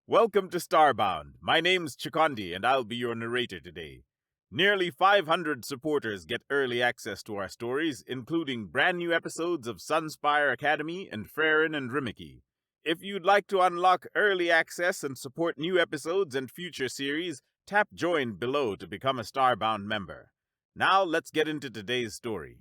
Welcome to Starbound. My name's Chikondi, and I'll be your narrator today. Nearly 500 supporters get early access to our stories, including brand new episodes of Sunspire Academy and Farron and Rimiki. If you'd like to unlock early access and support new episodes and future series, tap Join below to become a Starbound member. Now let's get into today's story.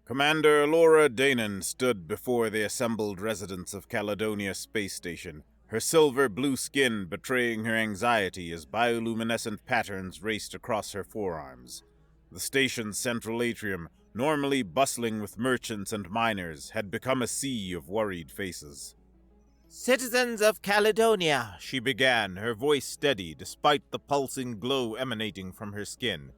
Commander Laura Danon stood before the assembled residents of Caledonia Space Station, her silver-blue skin betraying her anxiety as bioluminescent patterns raced across her forearms. The station's central atrium, normally bustling with merchants and miners, had become a sea of worried faces. "Citizens of Caledonia," She began, her voice steady despite the pulsing glow emanating from her skin.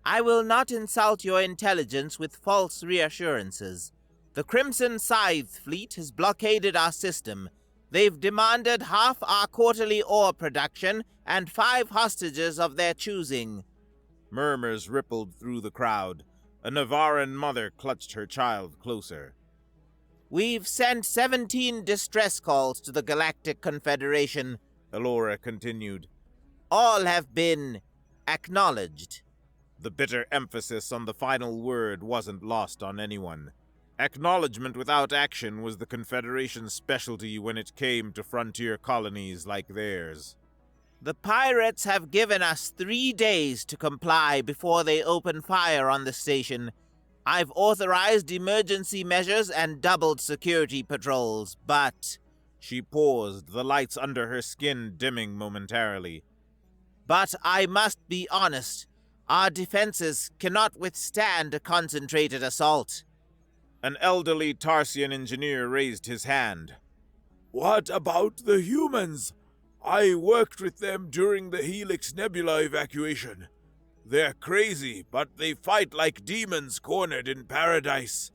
"I will not insult your intelligence with false reassurances. The Crimson Scythe fleet has blockaded our system. They've demanded half our quarterly ore production and 5 hostages of their choosing." Murmurs rippled through the crowd. A Navaran mother clutched her child closer. "We've sent 17 distress calls to the Galactic Confederation," Elora continued. "All have been acknowledged." The bitter emphasis on the final word wasn't lost on anyone. Acknowledgement without action was the Confederation's specialty when it came to frontier colonies like theirs. "The pirates have given us 3 days to comply before they open fire on the station. I've authorized emergency measures and doubled security patrols, but—" She paused, the lights under her skin dimming momentarily. "But I must be honest. Our defenses cannot withstand a concentrated assault." An elderly Tarsian engineer raised his hand. "What about the humans? I worked with them during the Helix Nebula evacuation. They're crazy, but they fight like demons cornered in paradise."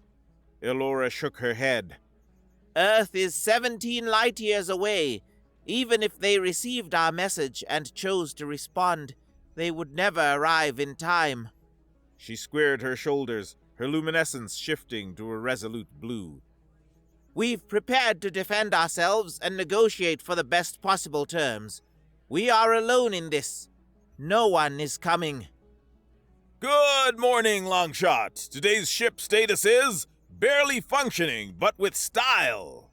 Elora shook her head. "Earth is 17 light years away. Even if they received our message and chose to respond, they would never arrive in time." She squared her shoulders, her luminescence shifting to a resolute blue. "We've prepared to defend ourselves and negotiate for the best possible terms. We are alone in this. No one is coming." Good morning, Longshot. Today's ship status is barely functioning, but with style.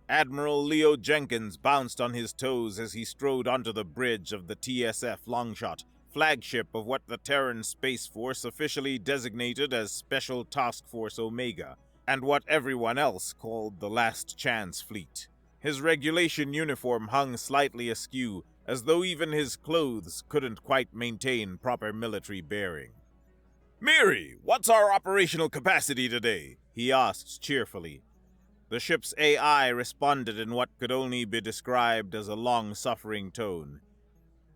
Admiral Leo Jenkins bounced on his toes as he strode onto the bridge of the TSF Longshot, flagship of what the Terran Space Force officially designated as Special Task Force Omega, and what everyone else called the Last Chance Fleet. His regulation uniform hung slightly askew, as though even his clothes couldn't quite maintain proper military bearing. "Miri, what's our operational capacity today?" he asked cheerfully. The ship's AI responded in what could only be described as a long-suffering tone.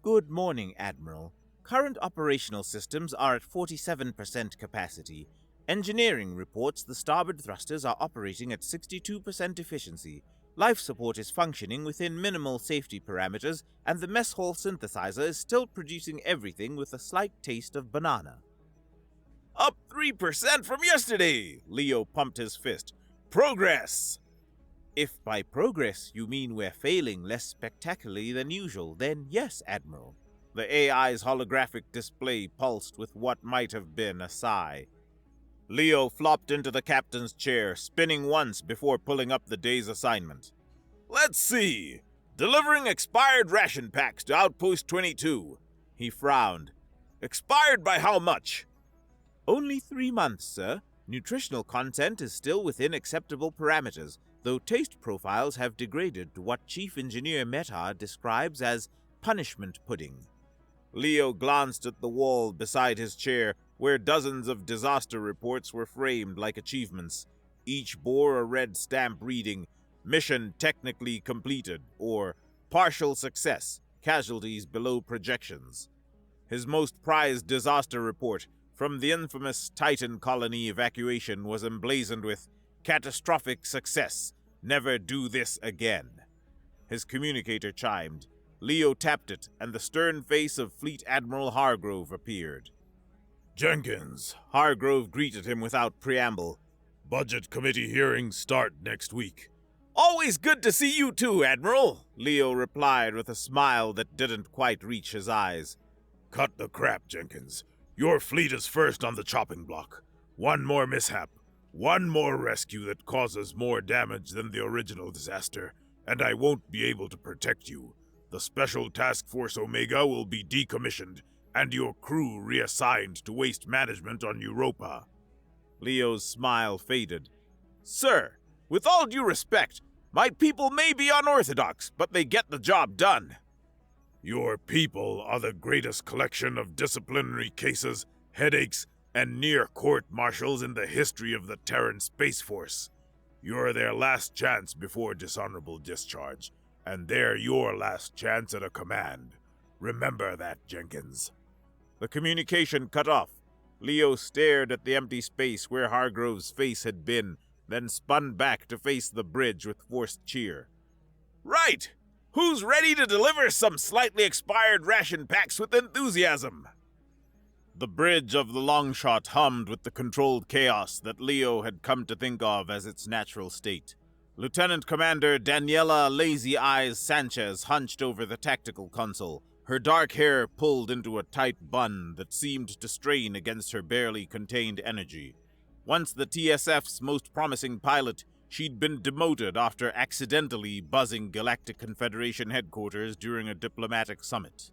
"Good morning, Admiral. Current operational systems are at 47% capacity. Engineering reports the starboard thrusters are operating at 62% efficiency. Life support is functioning within minimal safety parameters, and the mess hall synthesizer is still producing everything with a slight taste of banana." Up 3% from yesterday! Leo pumped his fist. Progress! "If by progress you mean we're failing less spectacularly than usual, then yes, Admiral." The AI's holographic display pulsed with what might have been a sigh. Leo flopped into the captain's chair, spinning once before pulling up the day's assignment. Let's see. Delivering expired ration packs to Outpost 22. He frowned. Expired by how much? "Only 3 months, sir. Nutritional content is still within acceptable parameters, though taste profiles have degraded to what Chief Engineer Mehta describes as punishment pudding." Leo glanced at the wall beside his chair, where dozens of disaster reports were framed like achievements. Each bore a red stamp reading, "Mission technically completed," or "Partial success, casualties below projections." His most prized disaster report, from the infamous Titan colony evacuation, was emblazoned with "Catastrophic success. Never do this again." His communicator chimed. Leo tapped it, and the stern face of Fleet Admiral Hargrove appeared. "Jenkins," Hargrove greeted him without preamble. "Budget committee hearings start next week. Always good to see you too, Admiral, Leo replied with a smile that didn't quite reach his eyes. Cut the crap, Jenkins. Your fleet is first on the chopping block. One more mishap, one more rescue that causes more damage than the original disaster, and I won't be able to protect you. The Special Task Force Omega will be decommissioned, and your crew reassigned to waste management on Europa. Leo's smile faded. Sir, with all due respect, my people may be unorthodox, but they get the job done. Your people are the greatest collection of disciplinary cases, headaches, and near court-martials in the history of the Terran Space Force. You're their last chance before dishonorable discharge, and they're your last chance at a command. Remember that, Jenkins. The communication cut off. Leo stared at the empty space where Hargrove's face had been, then spun back to face the bridge with forced cheer. Right! Who's ready to deliver some slightly expired ration packs with enthusiasm? The bridge of the Longshot hummed with the controlled chaos that Leo had come to think of as its natural state. Lieutenant Commander Daniela Lazy Eyes Sanchez hunched over the tactical console, her dark hair pulled into a tight bun that seemed to strain against her barely contained energy. Once the TSF's most promising pilot, she'd been demoted after accidentally buzzing Galactic Confederation headquarters during a diplomatic summit.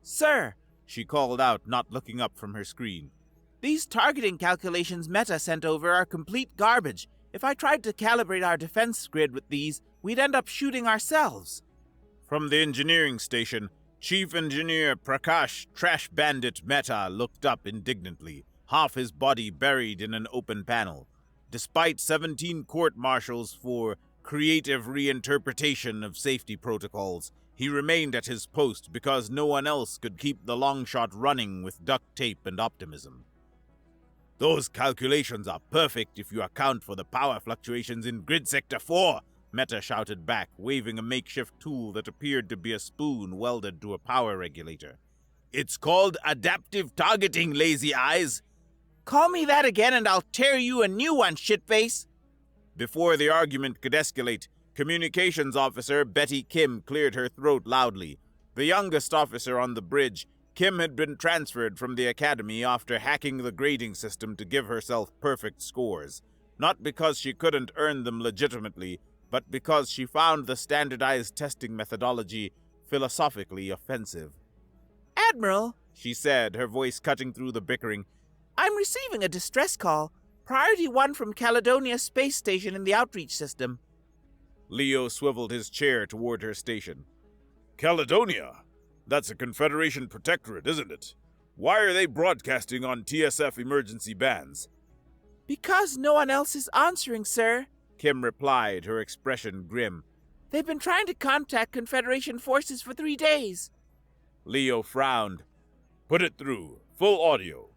Sir, she called out, not looking up from her screen. These targeting calculations Meta sent over are complete garbage. If I tried to calibrate our defense grid with these, we'd end up shooting ourselves. From the engineering station, Chief Engineer Prakash Trash Bandit Meta looked up indignantly, half his body buried in an open panel. Despite 17 court-martials for creative reinterpretation of safety protocols, he remained at his post because no one else could keep the Longshot running with duct tape and optimism. Those calculations are perfect if you account for the power fluctuations in Grid Sector 4, Meta shouted back, waving a makeshift tool that appeared to be a spoon welded to a power regulator. It's called adaptive targeting, Lazy Eyes. Call me that again and I'll tear you a new one, shitface. Before the argument could escalate, Communications Officer Betty Kim cleared her throat loudly. The youngest officer on the bridge, Kim had been transferred from the academy after hacking the grading system to give herself perfect scores. Not because she couldn't earn them legitimately, but because she found the standardized testing methodology philosophically offensive. Admiral, she said, her voice cutting through the bickering, I'm receiving a distress call. Priority 1 from Caledonia Space Station in the outreach system. Leo swiveled his chair toward her station. Caledonia? That's a Confederation protectorate, isn't it? Why are they broadcasting on TSF emergency bands? Because no one else is answering, sir, Kim replied, her expression grim. They've been trying to contact Confederation forces for 3 days. Leo frowned. Put it through. Full audio.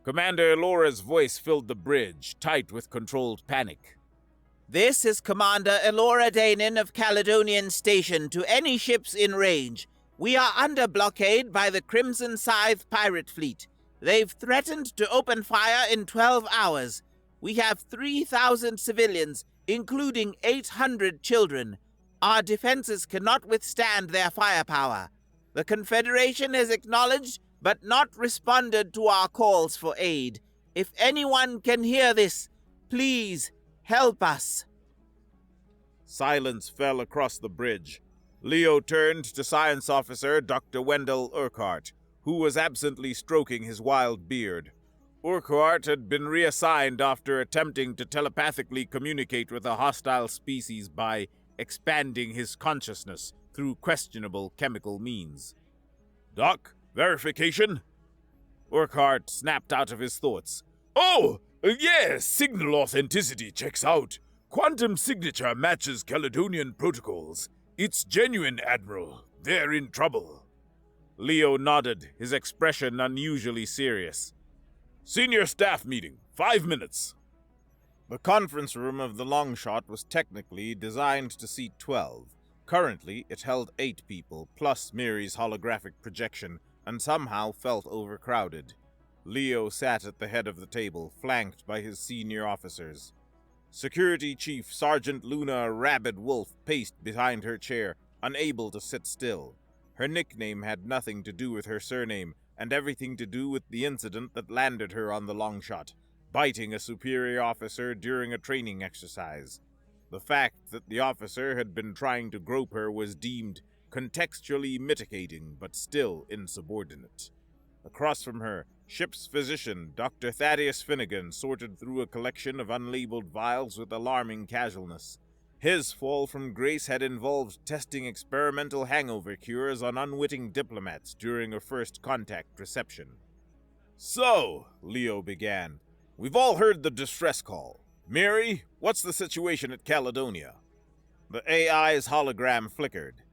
Commander Elora's voice filled the bridge, tight with controlled panic. This is Commander Elora Danon of Caledonian Station to any ships in range. We are under blockade by the Crimson Scythe pirate fleet. They've threatened to open fire in 12 hours. We have 3,000 civilians, including 800 children. Our defenses cannot withstand their firepower. The Confederation has acknowledged but not responded to our calls for aid. If anyone can hear this, please help us. Silence fell across the bridge. Leo turned to Science Officer Dr. Wendell Urquhart, who was absently stroking his wild beard. Urquhart had been reassigned after attempting to telepathically communicate with a hostile species by expanding his consciousness through questionable chemical means. Doc, verification? Urquhart snapped out of his thoughts. Oh, yes, signal authenticity checks out. Quantum signature matches Caledonian protocols. It's genuine, Admiral. They're in trouble. Leo nodded, his expression unusually serious. Senior staff meeting, 5 minutes. The conference room of the Longshot was technically designed to seat 12. Currently, it held 8 people, plus Miri's holographic projection, and somehow felt overcrowded. Leo sat at the head of the table, flanked by his senior officers. Security Chief Sergeant Luna Rabid Wolf paced behind her chair, unable to sit still. Her nickname had nothing to do with her surname, and everything to do with the incident that landed her on the long shot, biting a superior officer during a training exercise. The fact that the officer had been trying to grope her was deemed contextually mitigating, but still insubordinate. Across from her, ship's physician, Dr. Thaddeus Finnegan, sorted through a collection of unlabeled vials with alarming casualness. His fall from grace had involved testing experimental hangover cures on unwitting diplomats during a first contact reception. "So," Leo began, "we've all heard the distress call. Mary, what's the situation at Caledonia?" The AI's hologram flickered.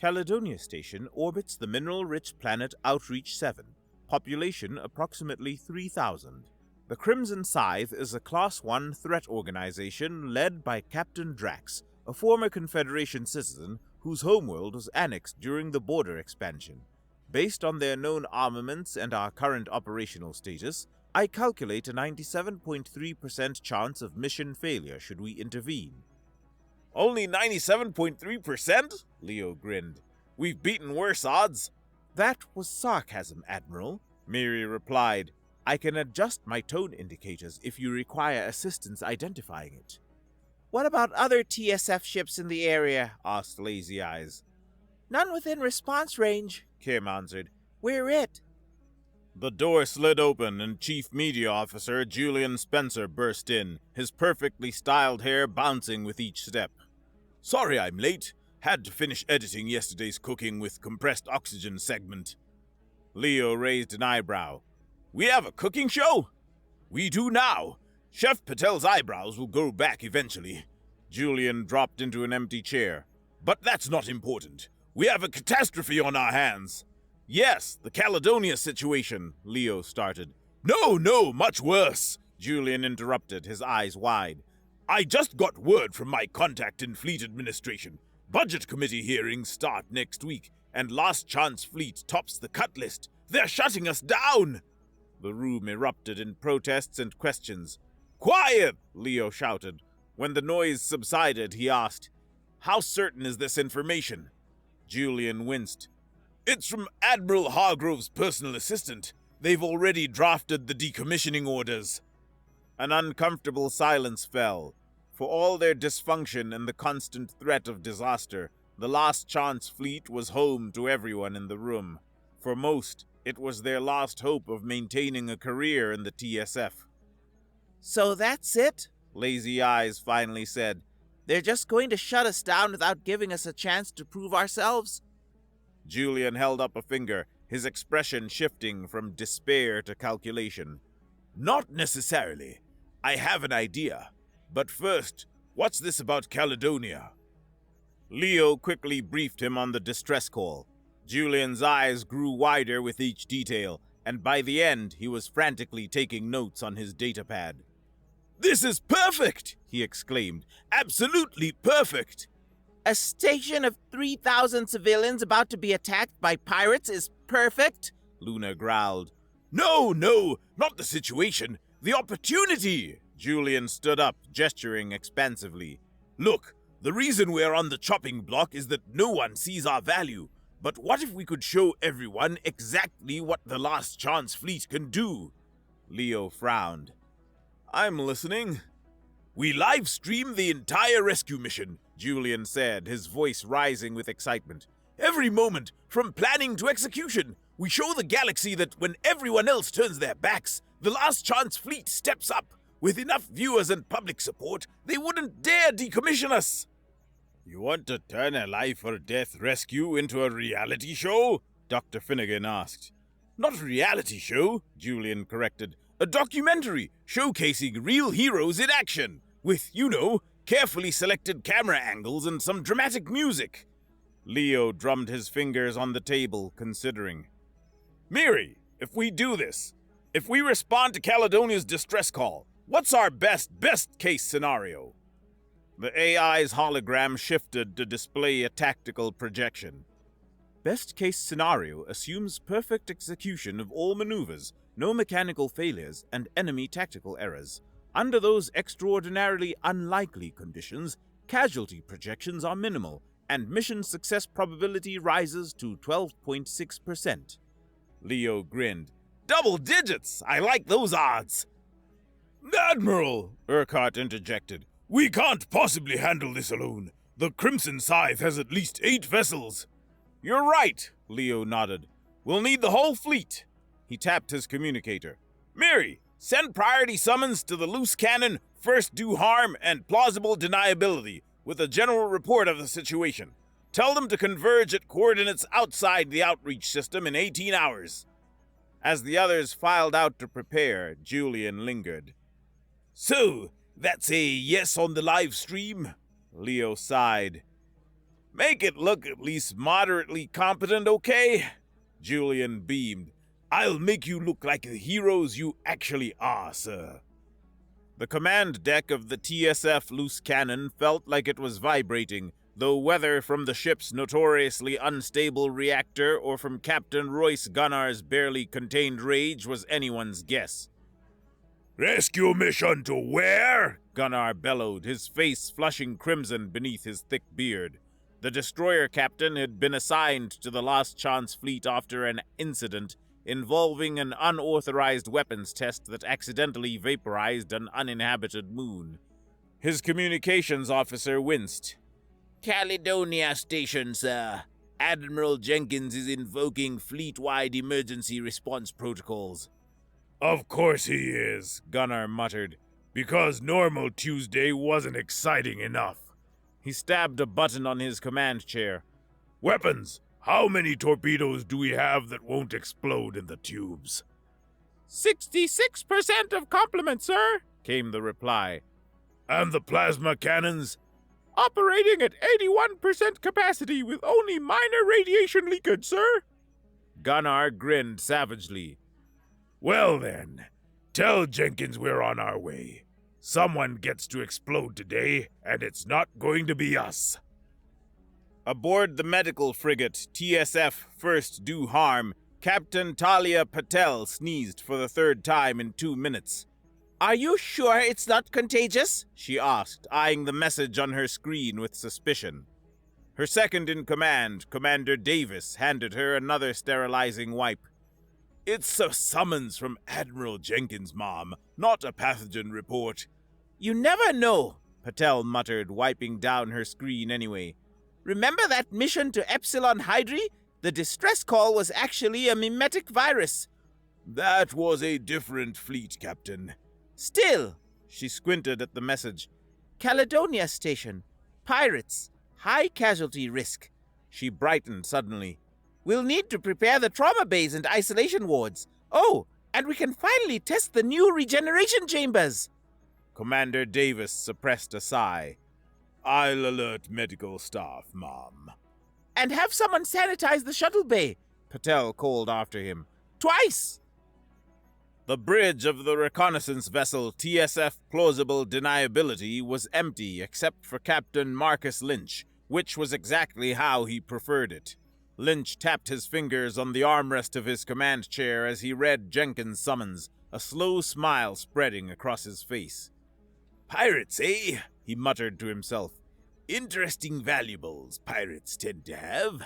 Caledonia Station orbits the mineral-rich planet Outreach 7. Population approximately 3,000. The Crimson Scythe is a Class 1 threat organization led by Captain Drax, a former Confederation citizen whose homeworld was annexed during the border expansion. Based on their known armaments and our current operational status, I calculate a 97.3% chance of mission failure should we intervene. "Only 97.3%? Leo grinned. "We've beaten worse odds." "That was sarcasm, Admiral," Miri replied. "I can adjust my tone indicators if you require assistance identifying it." "What about other TSF ships in the area?" asked Lazy Eyes. "None within response range," Kim answered. "We're it." The door slid open and Chief Media Officer Julian Spencer burst in, his perfectly styled hair bouncing with each step. "Sorry I'm late. Had to finish editing yesterday's Cooking with Compressed Oxygen segment." Leo raised an eyebrow. "We have a cooking show?" "We do now. Chef Patel's eyebrows will grow back eventually." Julian dropped into an empty chair. "But that's not important. We have a catastrophe on our hands." "Yes, the Caledonia situation," Leo started. No, much worse," Julian interrupted, his eyes wide. "I just got word from my contact in Fleet Administration. Budget Committee hearings start next week, and Last Chance Fleet tops the cut list. They're shutting us down!" The room erupted in protests and questions. "Quiet!" Leo shouted. When the noise subsided, he asked, "How certain is this information?" Julian winced. "It's from Admiral Hargrove's personal assistant. They've already drafted the decommissioning orders." An uncomfortable silence fell. For all their dysfunction and the constant threat of disaster, the Last Chance Fleet was home to everyone in the room. For most, it was their last hope of maintaining a career in the TSF. "So that's it?" Lazy Eyes finally said. "They're just going to shut us down without giving us a chance to prove ourselves?" Julian held up a finger, his expression shifting from despair to calculation. "Not necessarily. I have an idea. But first, what's this about Caledonia?" Leo quickly briefed him on the distress call. Julian's eyes grew wider with each detail, and by the end he was frantically taking notes on his datapad. "This is perfect!" he exclaimed. "Absolutely perfect!" "A station of 3,000 civilians about to be attacked by pirates is perfect?" Luna growled. No, not the situation. The opportunity!" Julian stood up, gesturing expansively. "Look, the reason we're on the chopping block is that no one sees our value. But what if we could show everyone exactly what the Last Chance Fleet can do?" Leo frowned. "I'm listening." "We live stream the entire rescue mission," Julian said, his voice rising with excitement. "Every moment, from planning to execution. We show the galaxy that when everyone else turns their backs, the Last Chance Fleet steps up. With enough viewers and public support, they wouldn't dare decommission us." "You want to turn a life-or-death rescue into a reality show?" Dr. Finnegan asked. "Not a reality show," Julian corrected. "A documentary showcasing real heroes in action, with, carefully selected camera angles and some dramatic music." Leo drummed his fingers on the table, considering. "Miri, if we do this, if we respond to Caledonia's distress call, what's our best case scenario?" The AI's hologram shifted to display a tactical projection. "Best case scenario assumes perfect execution of all maneuvers, no mechanical failures, and enemy tactical errors. Under those extraordinarily unlikely conditions, casualty projections are minimal, and mission success probability rises to 12.6%. Leo grinned. Double digits! I like those odds! Admiral, Urquhart interjected, we can't possibly handle this alone. The Crimson Scythe has at least 8 vessels. You're right, Leo nodded. We'll need the whole fleet. He tapped his communicator. Miri, send priority summons to the loose cannon, first do harm, and plausible deniability, with a general report of the situation. Tell them to converge at coordinates outside the outreach system in 18 hours. As the others filed out to prepare, Julian lingered. So, that's a yes on the live stream? Leo sighed. Make it look at least moderately competent, okay? Julian beamed. I'll make you look like the heroes you actually are, sir. The command deck of the TSF loose cannon felt like it was vibrating, though whether from the ship's notoriously unstable reactor or from Captain Royce Gunnar's barely contained rage was anyone's guess. Rescue mission to where? Gunnar bellowed, his face flushing crimson beneath his thick beard. The destroyer captain had been assigned to the Last Chance fleet after an incident involving an unauthorized weapons test that accidentally vaporized an uninhabited moon. His communications officer winced. Caledonia Station, sir. Admiral Jenkins is invoking fleet-wide emergency response protocols. Of course he is, Gunnar muttered, because normal Tuesday wasn't exciting enough. He stabbed a button on his command chair. Weapons! How many torpedoes do we have that won't explode in the tubes? 66% of complement, sir, came the reply. And the plasma cannons? Operating at 81% capacity with only minor radiation leakage, sir. Gunnar grinned savagely. Well then, tell Jenkins we're on our way. Someone gets to explode today, and it's not going to be us. Aboard the medical frigate TSF First Do Harm, Captain Talia Patel sneezed for the 3rd time in 2 minutes. Are you sure it's not contagious? She asked, eyeing the message on her screen with suspicion. Her second-in-command, Commander Davis, handed her another sterilizing wipe. It's a summons from Admiral Jenkins, Mom, not a pathogen report. You never know, Patel muttered, wiping down her screen anyway. Remember that mission to Epsilon Hydri? The distress call was actually a mimetic virus. That was a different fleet, Captain. Still, she squinted at the message. Caledonia Station. Pirates. High casualty risk. She brightened suddenly. We'll need to prepare the trauma bays and isolation wards. Oh, and we can finally test the new regeneration chambers. Commander Davis suppressed a sigh. I'll alert medical staff, Mom. And have someone sanitize the shuttle bay, Patel called after him. Twice! The bridge of the reconnaissance vessel TSF Plausible Deniability was empty except for Captain Marcus Lynch, which was exactly how he preferred it. Lynch tapped his fingers on the armrest of his command chair as he read Jenkins' summons, a slow smile spreading across his face. Pirates, eh? He muttered to himself. Interesting valuables pirates tend to have.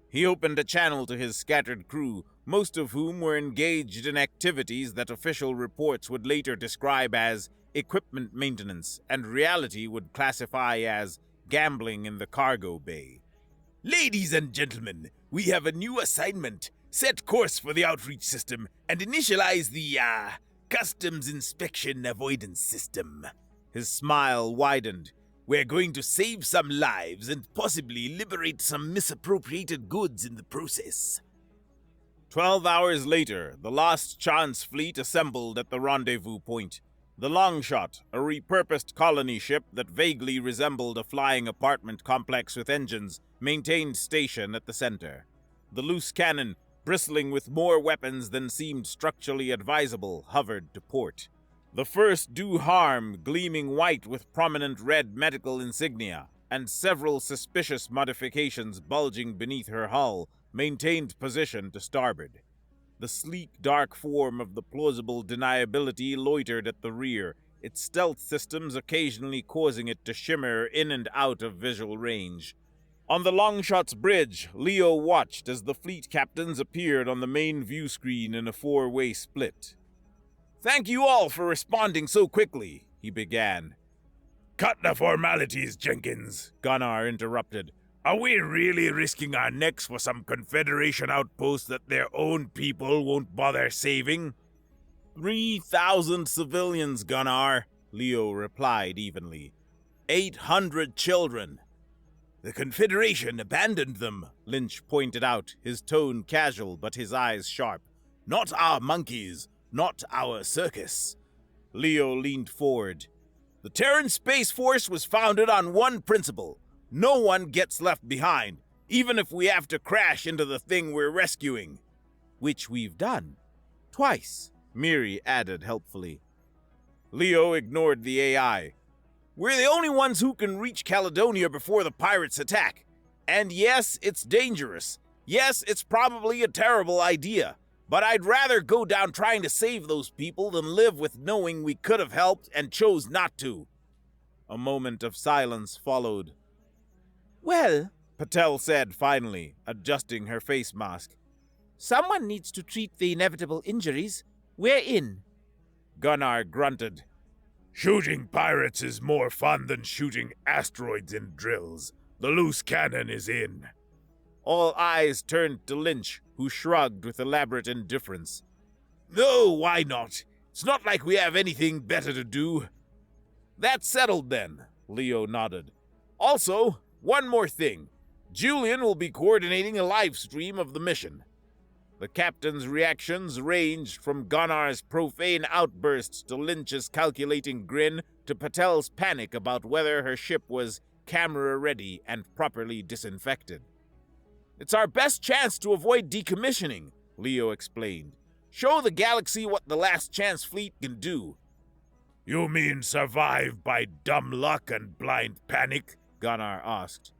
He opened a channel to his scattered crew, most of whom were engaged in activities that official reports would later describe as equipment maintenance and reality would classify as gambling in the cargo bay. Ladies and gentlemen, we have a new assignment. Set course for the outreach system and initialize the, customs inspection avoidance system. His smile widened. We're going to save some lives and possibly liberate some misappropriated goods in the process. 12 hours later, the Last Chance fleet assembled at the rendezvous point. The Longshot, a repurposed colony ship that vaguely resembled a flying apartment complex with engines, maintained station at the center. The loose cannon, bristling with more weapons than seemed structurally advisable, hovered to port. The First Do Harm, gleaming white with prominent red medical insignia, and several suspicious modifications bulging beneath her hull, maintained position to starboard. The sleek, dark form of the Plausible Deniability loitered at the rear, its stealth systems occasionally causing it to shimmer in and out of visual range. On the Longshot's bridge, Leo watched as the fleet captains appeared on the main view screen in a four-way split. "Thank you all for responding so quickly," he began. Cut the formalities, Jenkins, Gunnar interrupted. Are we really risking our necks for some Confederation outpost that their own people won't bother saving? 3,000 civilians, Gunnar, Leo replied evenly. 800 children. The Confederation abandoned them, Lynch pointed out, his tone casual but his eyes sharp. Not our monkeys, not our circus. Leo leaned forward. The Terran Space Force was founded on one principle. No one gets left behind, even if we have to crash into the thing we're rescuing. Which we've done. Twice, Miri added helpfully. Leo ignored the AI. We're the only ones who can reach Caledonia before the pirates attack. And yes, it's dangerous. Yes, it's probably a terrible idea. But I'd rather go down trying to save those people than live with knowing we could have helped and chose not to. A moment of silence followed. Well, Patel said finally, adjusting her face mask. Someone needs to treat the inevitable injuries. We're in. Gunnar grunted. Shooting pirates is more fun than shooting asteroids in drills. The loose cannon is in. All eyes turned to Lynch, who shrugged with elaborate indifference. No, why not? It's not like we have anything better to do. That's settled then, Leo nodded. Also, one more thing. Julian will be coordinating a live stream of the mission. The captain's reactions ranged from Gunnar's profane outbursts to Lynch's calculating grin to Patel's panic about whether her ship was camera-ready and properly disinfected. It's our best chance to avoid decommissioning, Leo explained. Show the galaxy what the Last Chance fleet can do. You mean survive by dumb luck and blind panic? Gunnar asked.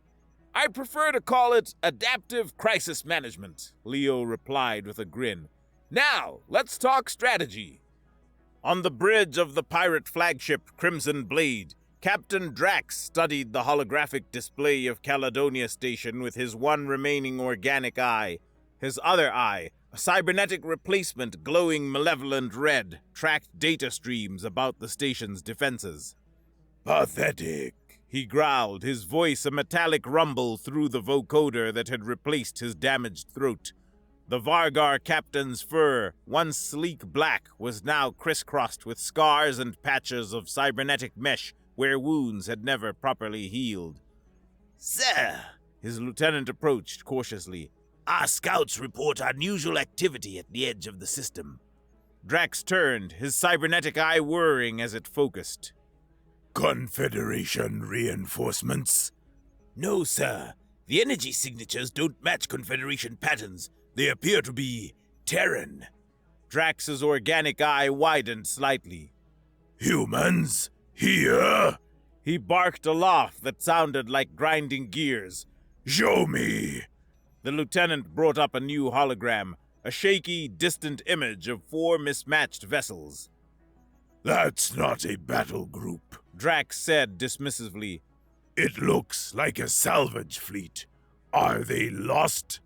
I prefer to call it adaptive crisis management, Leo replied with a grin. Now, let's talk strategy. On the bridge of the pirate flagship Crimson Blade, Captain Drax studied the holographic display of Caledonia Station with his one remaining organic eye. His other eye, a cybernetic replacement glowing malevolent red, tracked data streams about the station's defenses. Pathetic, he growled, his voice a metallic rumble through the vocoder that had replaced his damaged throat. The Vargar captain's fur, once sleek black, was now crisscrossed with scars and patches of cybernetic mesh where wounds had never properly healed. Sir, his lieutenant approached cautiously. Our scouts report unusual activity at the edge of the system. Drax turned, his cybernetic eye whirring as it focused. Confederation reinforcements? No, sir. The energy signatures don't match Confederation patterns. They appear to be Terran. Drax's organic eye widened slightly. Humans? Here? He barked a laugh that sounded like grinding gears. Show me! The lieutenant brought up a new hologram, a shaky, distant image of 4 mismatched vessels. That's not a battle group, Drax said dismissively. It looks like a salvage fleet. Are they lost?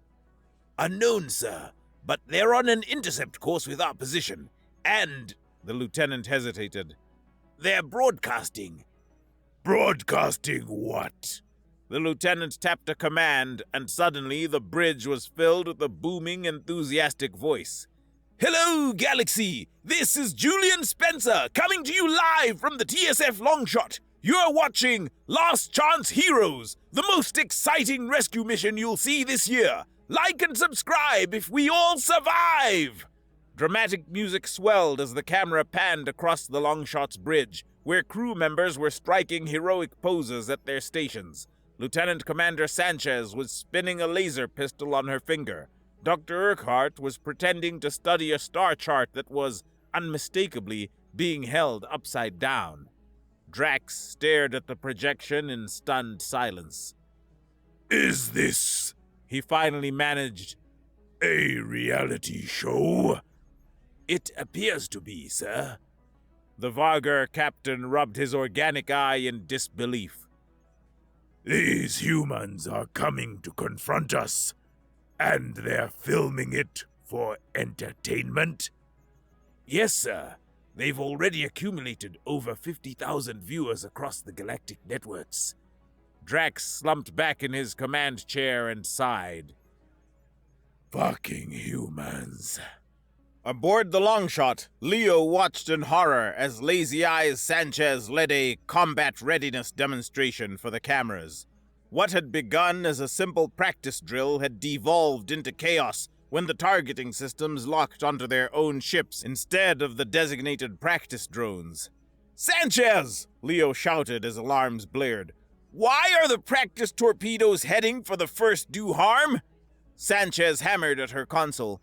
Unknown, sir, but they're on an intercept course with our position, and... The lieutenant hesitated. They're broadcasting. Broadcasting what? The lieutenant tapped a command, and suddenly the bridge was filled with a booming, enthusiastic voice. Hello, Galaxy! This is Julian Spencer, coming to you live from the TSF Longshot. You're watching Last Chance Heroes, the most exciting rescue mission you'll see this year. Like and subscribe if we all survive! Dramatic music swelled as the camera panned across the Longshot's bridge, where crew members were striking heroic poses at their stations. Lieutenant Commander Sanchez was spinning a laser pistol on her finger. Dr. Urquhart was pretending to study a star chart that was, unmistakably, being held upside down. Drax stared at the projection in stunned silence. Is this, he finally managed, a reality show? It appears to be, sir. The Vargar captain rubbed his organic eye in disbelief. These humans are coming to confront us, and they're filming it for entertainment? Yes, sir. They've already accumulated over 50,000 viewers across the galactic networks. Drax slumped back in his command chair and sighed. Fucking humans. Aboard the Longshot, Leo watched in horror as Lazy Eyes Sanchez led a combat readiness demonstration for the cameras. What had begun as a simple practice drill had devolved into chaos when the targeting systems locked onto their own ships instead of the designated practice drones. "Sanchez!" Leo shouted as alarms blared. "Why are the practice torpedoes heading for the first do harm?" Sanchez hammered at her console.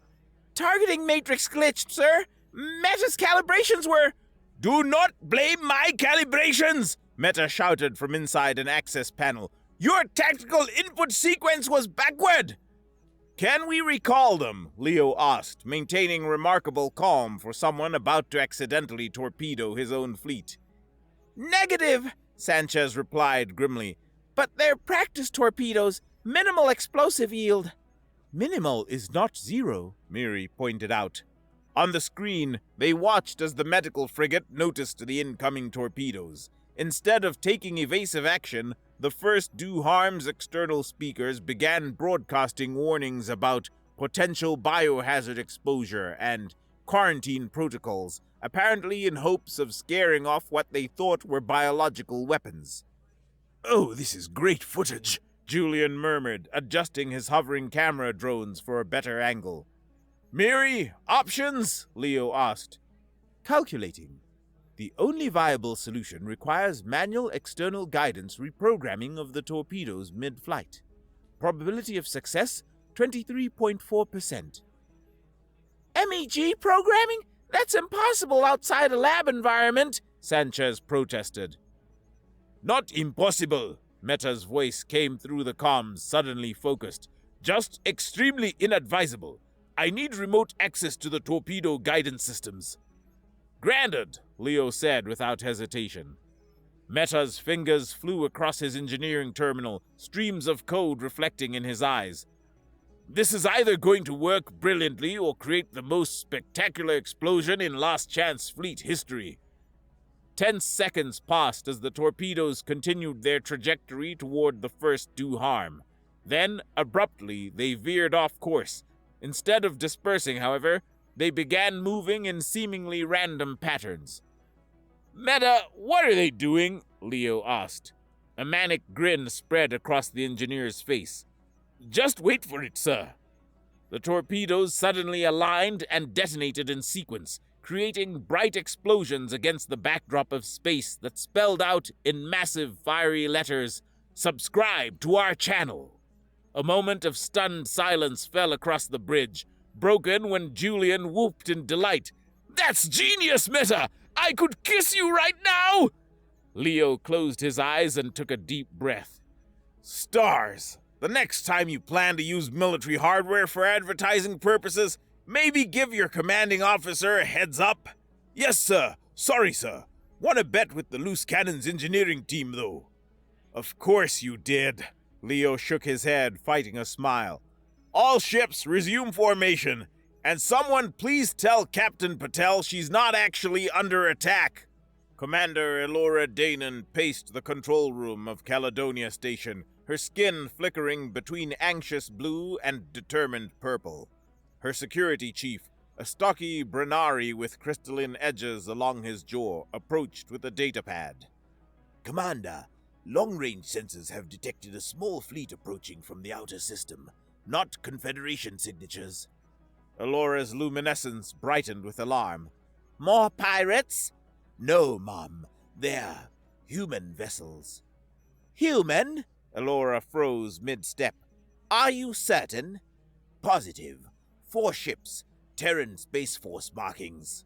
Targeting matrix glitched, sir. Meta's calibrations were... "Do not blame my calibrations!" Meta shouted from inside an access panel. "Your tactical input sequence was backward!" "Can we recall them?" Leo asked, maintaining remarkable calm for someone about to accidentally torpedo his own fleet. Negative, Sanchez replied grimly. But they're practice torpedoes. Minimal explosive yield. "Minimal is not zero," Miri pointed out. On the screen, they watched as the medical frigate noticed the incoming torpedoes. Instead of taking evasive action, the first do harm's external speakers began broadcasting warnings about potential biohazard exposure and quarantine protocols, apparently in hopes of scaring off what they thought were biological weapons. "Oh, this is great footage," Julian murmured, adjusting his hovering camera drones for a better angle. "Miri, options?" Leo asked. "Calculating. The only viable solution requires manual external guidance reprogramming of the torpedoes mid-flight. Probability of success, 23.4%. MEG programming? That's impossible outside a lab environment, Sanchez protested. "Not impossible," Meta's voice came through the comms, suddenly focused. "Just extremely inadvisable. I need remote access to the torpedo guidance systems." "Granted," Leo said without hesitation. Meta's fingers flew across his engineering terminal, streams of code reflecting in his eyes. "This is either going to work brilliantly or create the most spectacular explosion in Last Chance Fleet history." 10 seconds passed as the torpedoes continued their trajectory toward the first do harm. Then, abruptly, they veered off course. Instead of dispersing, however, they began moving in seemingly random patterns. "Meta, what are they doing?" Leo asked. A manic grin spread across the engineer's face. "Just wait for it, sir." The torpedoes suddenly aligned and detonated in sequence, creating bright explosions against the backdrop of space that spelled out in massive fiery letters, "Subscribe to our channel." A moment of stunned silence fell across the bridge, broken when Julian whooped in delight. "That's genius, Meta! I could kiss you right now!" Leo closed his eyes and took a deep breath. "Stars! The next time you plan to use military hardware for advertising purposes, maybe give your commanding officer a heads up." "Yes, sir. Sorry, sir. Want to bet with the loose cannons engineering team, though." "Of course you did." Leo shook his head, fighting a smile. "All ships resume formation, and someone please tell Captain Patel she's not actually under attack." Commander Elora Danon paced the control room of Caledonia Station, her skin flickering between anxious blue and determined purple. Her security chief, a stocky Brenari with crystalline edges along his jaw, approached with a datapad. "Commander, long-range sensors have detected a small fleet approaching from the outer system. Not Confederation signatures." Elora's luminescence brightened with alarm. More pirates? "No, Mom. They're human vessels." Human? Elora froze mid-step. Are you certain? "Positive. 4 ships. Terran Space Force markings."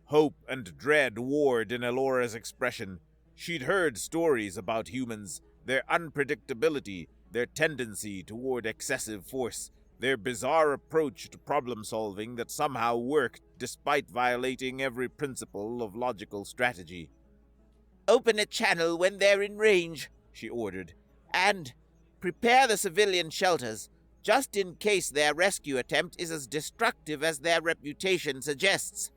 Hope and dread warred in Elora's expression. She'd heard stories about humans, their unpredictability, their tendency toward excessive force, their bizarre approach to problem-solving that somehow worked despite violating every principle of logical strategy. Open a channel when they're in range, she ordered, and prepare the civilian shelters, just in case their rescue attempt is as destructive as their reputation suggests.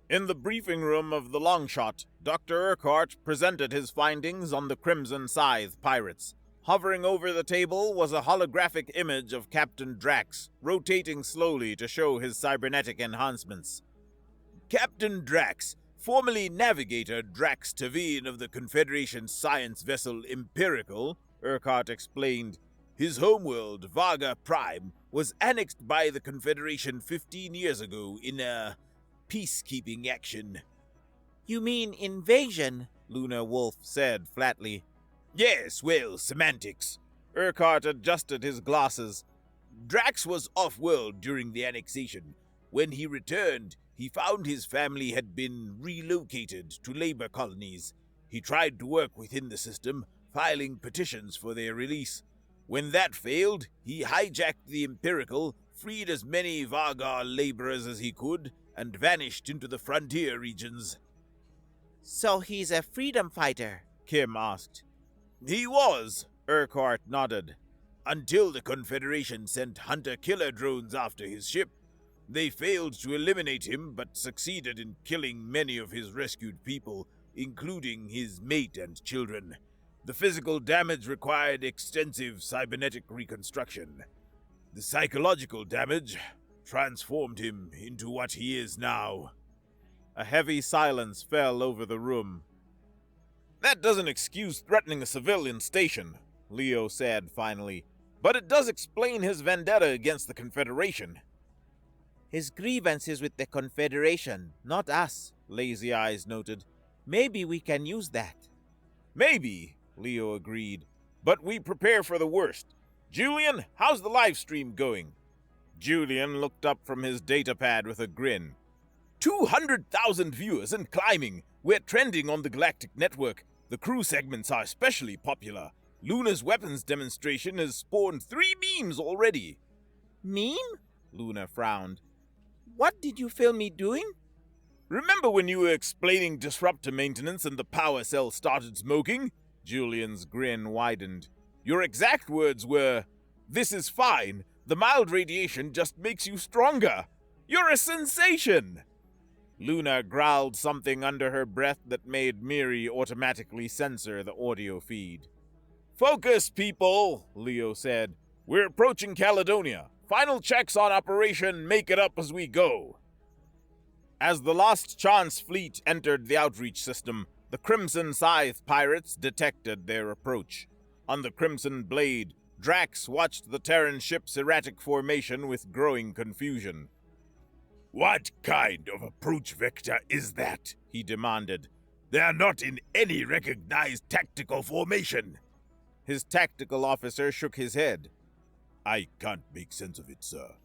In the briefing room of the Longshot, Dr. Urquhart presented his findings on the Crimson Scythe pirates. Hovering over the table was a holographic image of Captain Drax, rotating slowly to show his cybernetic enhancements. Captain Drax, formerly Navigator Drax Tavine of the Confederation science vessel Empirical, Urquhart explained. His homeworld, Vaga Prime, was annexed by the Confederation 15 years ago in a peacekeeping action. You mean invasion? Luna Wolf said flatly. Yes, well, semantics. Urquhart adjusted his glasses. Drax was off-world during the annexation. When he returned, he found his family had been relocated to labor colonies. He tried to work within the system, filing petitions for their release. When that failed, he hijacked the Empirical, freed as many Vagar laborers as he could, and vanished into the frontier regions. So he's a freedom fighter? Kim asked. He was, Urquhart nodded. Until the Confederation sent hunter-killer drones after his ship. They failed to eliminate him, but succeeded in killing many of his rescued people, including his mate and children. The physical damage required extensive cybernetic reconstruction. The psychological damage transformed him into what he is now. A heavy silence fell over the room. That doesn't excuse threatening a civilian station, Leo said finally, but it does explain his vendetta against the Confederation. His grievance is with the Confederation, not us, Lazy Eyes noted. Maybe we can use that. Maybe, Leo agreed, but we prepare for the worst. Julian, how's the live stream going? Julian looked up from his datapad with a grin. 200,000 viewers and climbing. We're trending on the Galactic Network. The crew segments are especially popular. Luna's weapons demonstration has spawned 3 memes already. Meme? Luna frowned. What did you film me doing? Remember when you were explaining disruptor maintenance and the power cell started smoking? Julian's grin widened. Your exact words were, "This is fine. The mild radiation just makes you stronger. You're a sensation!" Luna growled something under her breath that made Miri automatically censor the audio feed. "Focus, people," Leo said. "We're approaching Caledonia. Final checks on Operation Make It Up as we go." As the Lost Chance fleet entered the outreach system, the Crimson Scythe pirates detected their approach. On the Crimson Blade, Drax watched the Terran ship's erratic formation with growing confusion. "What kind of approach vector is that?" he demanded. "They're not in any recognized tactical formation." His tactical officer shook his head. "I can't make sense of it, sir.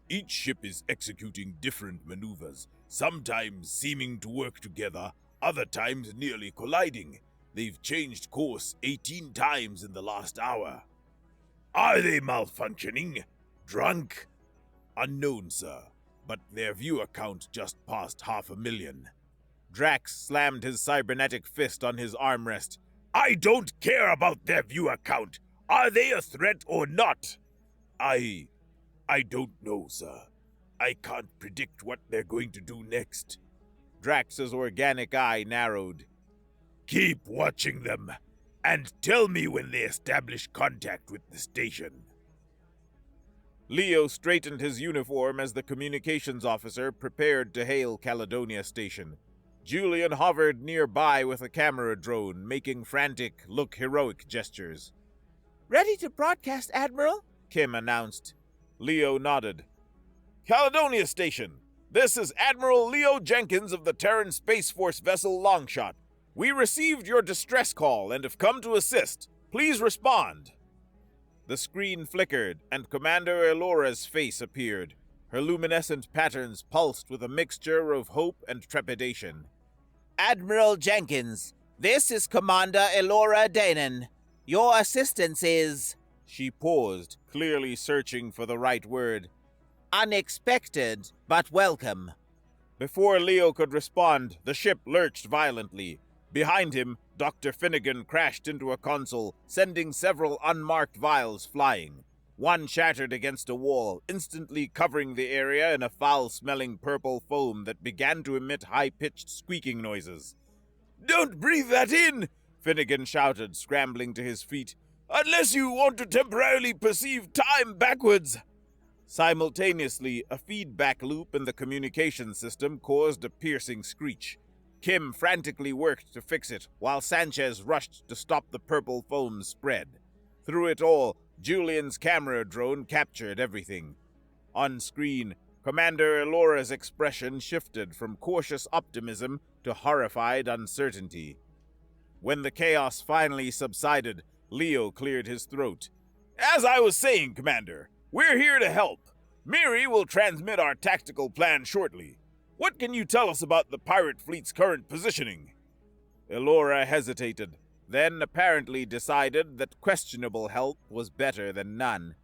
Each ship is executing different maneuvers, sometimes seeming to work together, other times nearly colliding. They've changed course 18 times in the last hour." "Are they malfunctioning? Drunk?" "Unknown, sir, but their viewer count just passed 500,000. Drax slammed his cybernetic fist on his armrest. "I don't care about their viewer count. Are they a threat or not?" I don't know, sir. I can't predict what they're going to do next." Drax's organic eye narrowed. "Keep watching them, and tell me when they establish contact with the station." Leo straightened his uniform as the communications officer prepared to hail Caledonia Station. Julian hovered nearby with a camera drone, making frantic, look-heroic gestures. "Ready to broadcast, Admiral?" Kim announced. Leo nodded. "Caledonia Station, this is Admiral Leo Jenkins of the Terran Space Force vessel Longshot. We received your distress call and have come to assist. Please respond." The screen flickered, and Commander Elora's face appeared. Her luminescent patterns pulsed with a mixture of hope and trepidation. "Admiral Jenkins, this is Commander Elora Danon. Your assistance is—" She paused, clearly searching for the right word. Unexpected, but welcome. Before Leo could respond, the ship lurched violently. Behind him, Dr. Finnegan crashed into a console, sending several unmarked vials flying. One shattered against a wall, instantly covering the area in a foul-smelling purple foam that began to emit high-pitched squeaking noises. "Don't breathe that in!" Finnegan shouted, scrambling to his feet. "Unless you want to temporarily perceive time backwards!" Simultaneously, a feedback loop in the communication system caused a piercing screech. Kim frantically worked to fix it, while Sanchez rushed to stop the purple foam's spread. Through it all, Julian's camera drone captured everything. On screen, Commander Elora's expression shifted from cautious optimism to horrified uncertainty. When the chaos finally subsided, Leo cleared his throat. "As I was saying, Commander, we're here to help. Miri will transmit our tactical plan shortly. What can you tell us about the pirate fleet's current positioning?" Elora hesitated, then apparently decided that questionable help was better than none.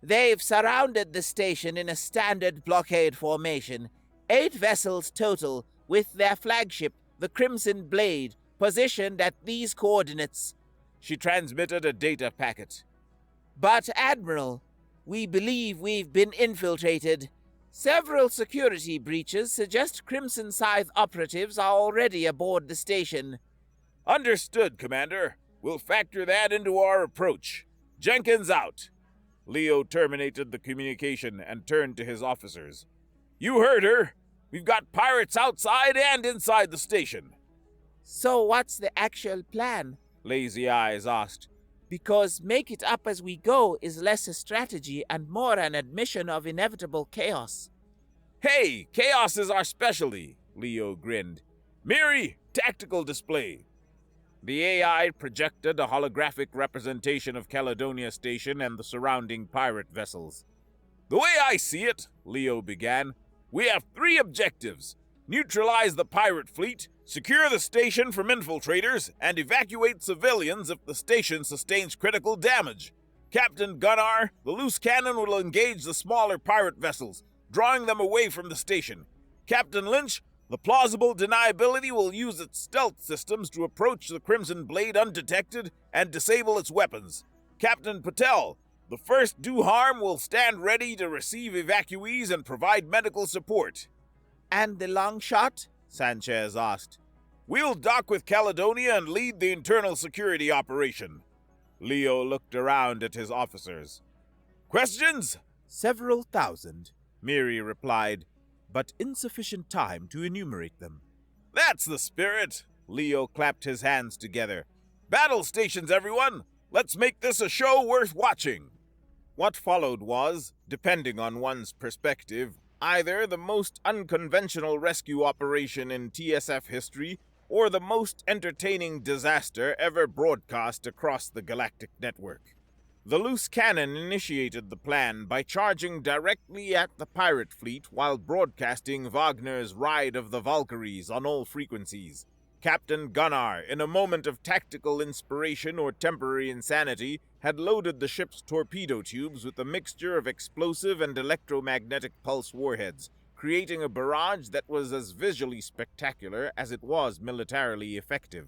They've surrounded the station in a standard blockade formation. 8 vessels total, with their flagship, the Crimson Blade, positioned at these coordinates. She transmitted a data packet. But, Admiral, we believe we've been infiltrated. Several security breaches suggest Crimson Scythe operatives are already aboard the station. "Understood, Commander. We'll factor that into our approach. Jenkins out." Leo terminated the communication and turned to his officers. "You heard her. We've got pirates outside and inside the station." So what's the actual plan? Lazy Eyes asked. Because make it up as we go is less a strategy and more an admission of inevitable chaos. "Hey, chaos is our specialty," Leo grinned. "Miri, tactical display." The AI projected a holographic representation of Caledonia Station and the surrounding pirate vessels. "The way I see it," Leo began, "we have 3 objectives. Neutralize the pirate fleet, secure the station from infiltrators, and evacuate civilians if the station sustains critical damage. Captain Gunnar, the loose cannon will engage the smaller pirate vessels, drawing them away from the station. Captain Lynch, the plausible deniability will use its stealth systems to approach the Crimson Blade undetected and disable its weapons. Captain Patel, the first do harm will stand ready to receive evacuees and provide medical support." And the long shot? Sanchez asked. "We'll dock with Caledonia and lead the internal security operation." Leo looked around at his officers. "Questions?" "Several thousand," Miri replied, "but insufficient time to enumerate them." "That's the spirit!" Leo clapped his hands together. "Battle stations, everyone! Let's make this a show worth watching!" What followed was, depending on one's perspective, either the most unconventional rescue operation in TSF history or the most entertaining disaster ever broadcast across the galactic network. The loose cannon initiated the plan by charging directly at the pirate fleet while broadcasting Wagner's Ride of the Valkyries on all frequencies. Captain Gunnar, in a moment of tactical inspiration or temporary insanity, had loaded the ship's torpedo tubes with a mixture of explosive and electromagnetic pulse warheads, creating a barrage that was as visually spectacular as it was militarily effective.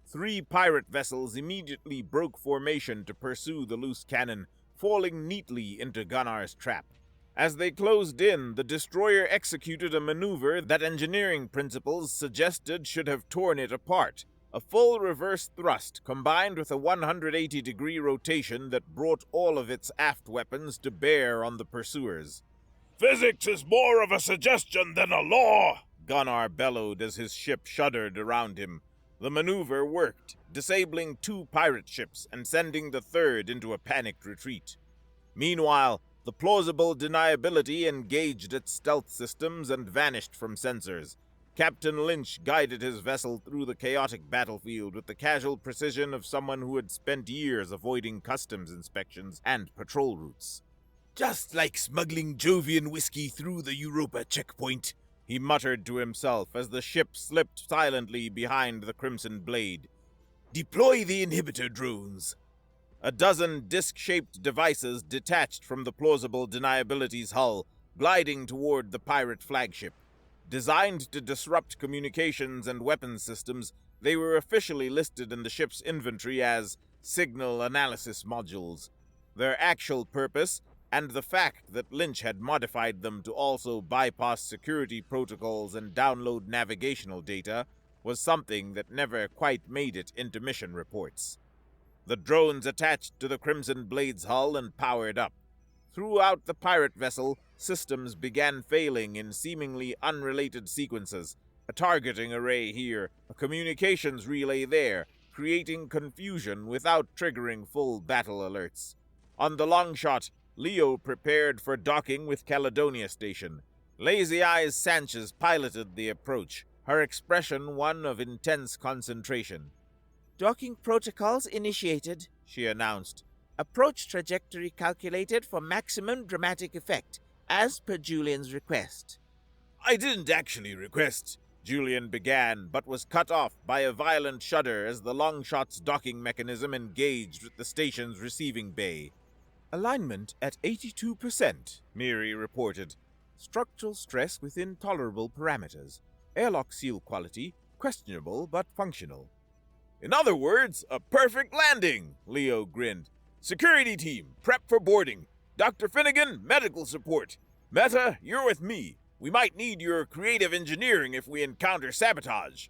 3 pirate vessels immediately broke formation to pursue the loose cannon, falling neatly into Gunnar's trap. As they closed in, the destroyer executed a maneuver that engineering principles suggested should have torn it apart. A full reverse thrust combined with a 180-degree rotation that brought all of its aft weapons to bear on the pursuers. "Physics is more of a suggestion than a law," Gunnar bellowed as his ship shuddered around him. The maneuver worked, disabling 2 pirate ships and sending the third into a panicked retreat. Meanwhile, the plausible deniability engaged its stealth systems and vanished from sensors. Captain Lynch guided his vessel through the chaotic battlefield with the casual precision of someone who had spent years avoiding customs inspections and patrol routes. "Just like smuggling Jovian whiskey through the Europa checkpoint," he muttered to himself as the ship slipped silently behind the Crimson Blade. "Deploy the inhibitor drones." A dozen disc-shaped devices detached from the plausible deniability's hull, gliding toward the pirate flagship. Designed to disrupt communications and weapons systems, they were officially listed in the ship's inventory as signal analysis modules. Their actual purpose, and the fact that Lynch had modified them to also bypass security protocols and download navigational data, was something that never quite made it into mission reports. The drones attached to the Crimson Blade's hull and powered up. Throughout the pirate vessel, systems began failing in seemingly unrelated sequences. A targeting array here, a communications relay there, creating confusion without triggering full battle alerts. On the long shot, Leo prepared for docking with Caledonia Station. Lazy Eyes Sanchez piloted the approach, her expression one of intense concentration. Docking protocols initiated, she announced. Approach trajectory calculated for maximum dramatic effect, as per Julian's request. I didn't actually request, Julian began, but was cut off by a violent shudder as the Longshot's docking mechanism engaged with the station's receiving bay. Alignment at 82%, Miri reported. Structural stress within tolerable parameters. Airlock seal quality, questionable but functional. In other words, a perfect landing, Leo grinned. Security team, prep for boarding. Dr. Finnegan, medical support. Meta, you're with me. We might need your creative engineering if we encounter sabotage.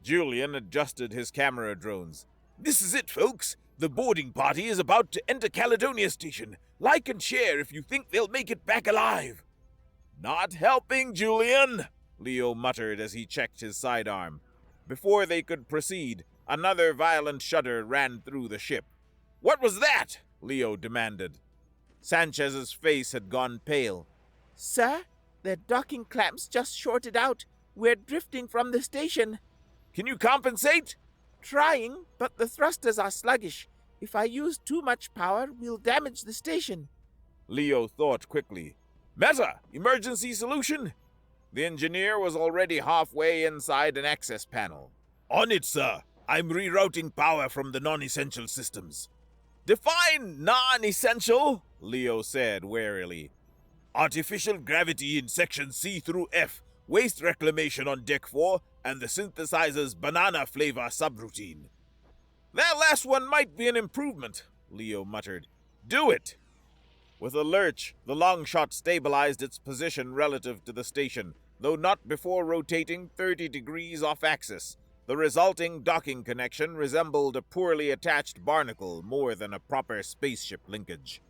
Julian adjusted his camera drones. This is it, folks. The boarding party is about to enter Caledonia Station. Like and share if you think they'll make it back alive. Not helping, Julian, Leo muttered as he checked his sidearm. Before they could proceed, another violent shudder ran through the ship. What was that? Leo demanded. Sanchez's face had gone pale. Sir, their docking clamps just shorted out. We're drifting from the station. Can you compensate? Trying, but the thrusters are sluggish. If I use too much power, we'll damage the station. Leo thought quickly. Meta, emergency solution? The engineer was already halfway inside an access panel. On it, sir. I'm rerouting power from the non-essential systems. Define non-essential, Leo said warily. Artificial gravity in section C through F, waste reclamation on deck 4, and the synthesizer's banana flavor subroutine. That last one might be an improvement, Leo muttered. Do it! With a lurch, the Longshot stabilized its position relative to the station, though not before rotating 30 degrees off axis. The resulting docking connection resembled a poorly attached barnacle more than a proper spaceship linkage.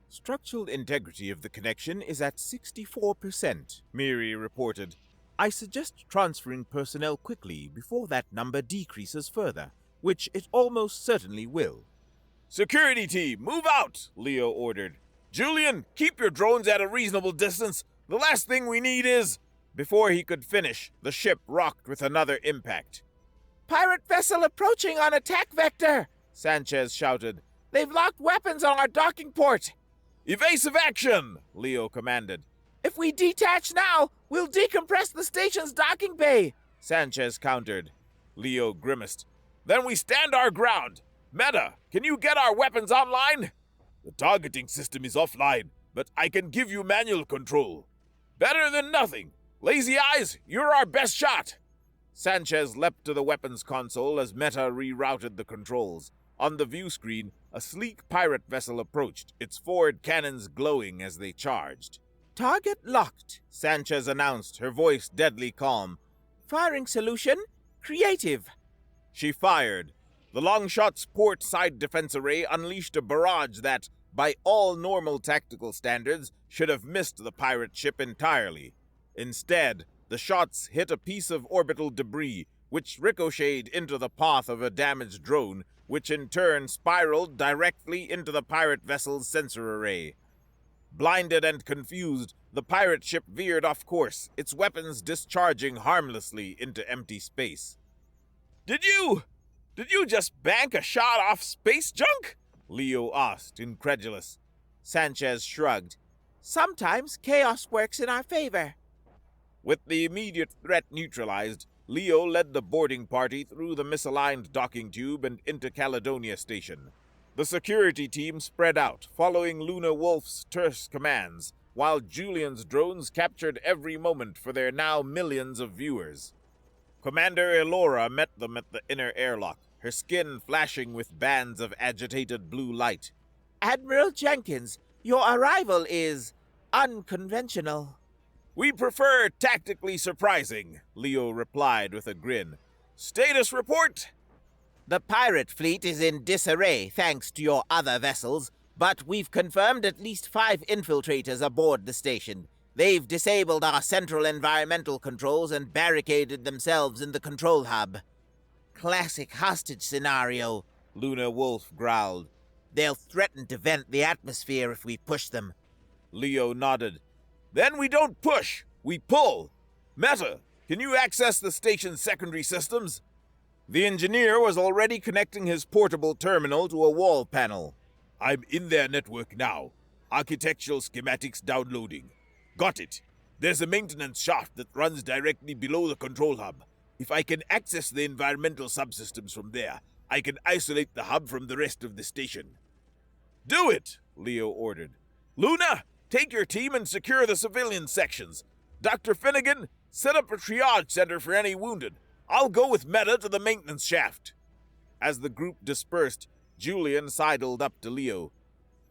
Structural integrity of the connection is at 64%, Miri reported. I suggest transferring personnel quickly before that number decreases further, which it almost certainly will. Security team, move out, Leo ordered. Julian, keep your drones at a reasonable distance. The last thing we need is... Before he could finish, the ship rocked with another impact. Pirate vessel approaching on attack vector, Sanchez shouted. They've locked weapons on our docking port. Evasive action, Leo commanded. If we detach now, we'll decompress the station's docking bay, Sanchez countered. Leo grimaced. Then we stand our ground. Meta, can you get our weapons online? The targeting system is offline, but I can give you manual control. Better than nothing. Lazy Eyes, you're our best shot. Sanchez leapt to the weapons console as Meta rerouted the controls. On the view screen, a sleek pirate vessel approached, its forward cannons glowing as they charged. Target locked, Sanchez announced, her voice deadly calm. Firing solution, creative. She fired. The Longshot's port side defense array unleashed a barrage that, by all normal tactical standards, should have missed the pirate ship entirely. Instead, the shots hit a piece of orbital debris, which ricocheted into the path of a damaged drone, which in turn spiraled directly into the pirate vessel's sensor array. Blinded and confused, the pirate ship veered off course, its weapons discharging harmlessly into empty space. Did you just bank a shot off space junk? Leo asked, incredulous. Sanchez shrugged. Sometimes chaos works in our favor. With the immediate threat neutralized, Leo led the boarding party through the misaligned docking tube and into Caledonia Station. The security team spread out, following Luna Wolf's terse commands, while Julian's drones captured every moment for their now millions of viewers. Commander Elora met them at the inner airlock, her skin flashing with bands of agitated blue light. Admiral Jenkins, your arrival is unconventional. We prefer tactically surprising, Leo replied with a grin. Status report? The pirate fleet is in disarray thanks to your other vessels, but we've confirmed at least 5 infiltrators aboard the station. They've disabled our central environmental controls and barricaded themselves in the control hub. Classic hostage scenario, Luna Wolf growled. They'll threaten to vent the atmosphere if we push them. Leo nodded. Then we don't push, we pull. Meta, can you access the station's secondary systems? The engineer was already connecting his portable terminal to a wall panel. I'm in their network now. Architectural schematics downloading. Got it. There's a maintenance shaft that runs directly below the control hub. If I can access the environmental subsystems from there, I can isolate the hub from the rest of the station. Do it, Leo ordered. Luna, take your team and secure the civilian sections. Dr. Finnegan, set up a triage center for any wounded. I'll go with Meta to the maintenance shaft. As the group dispersed, Julian sidled up to Leo.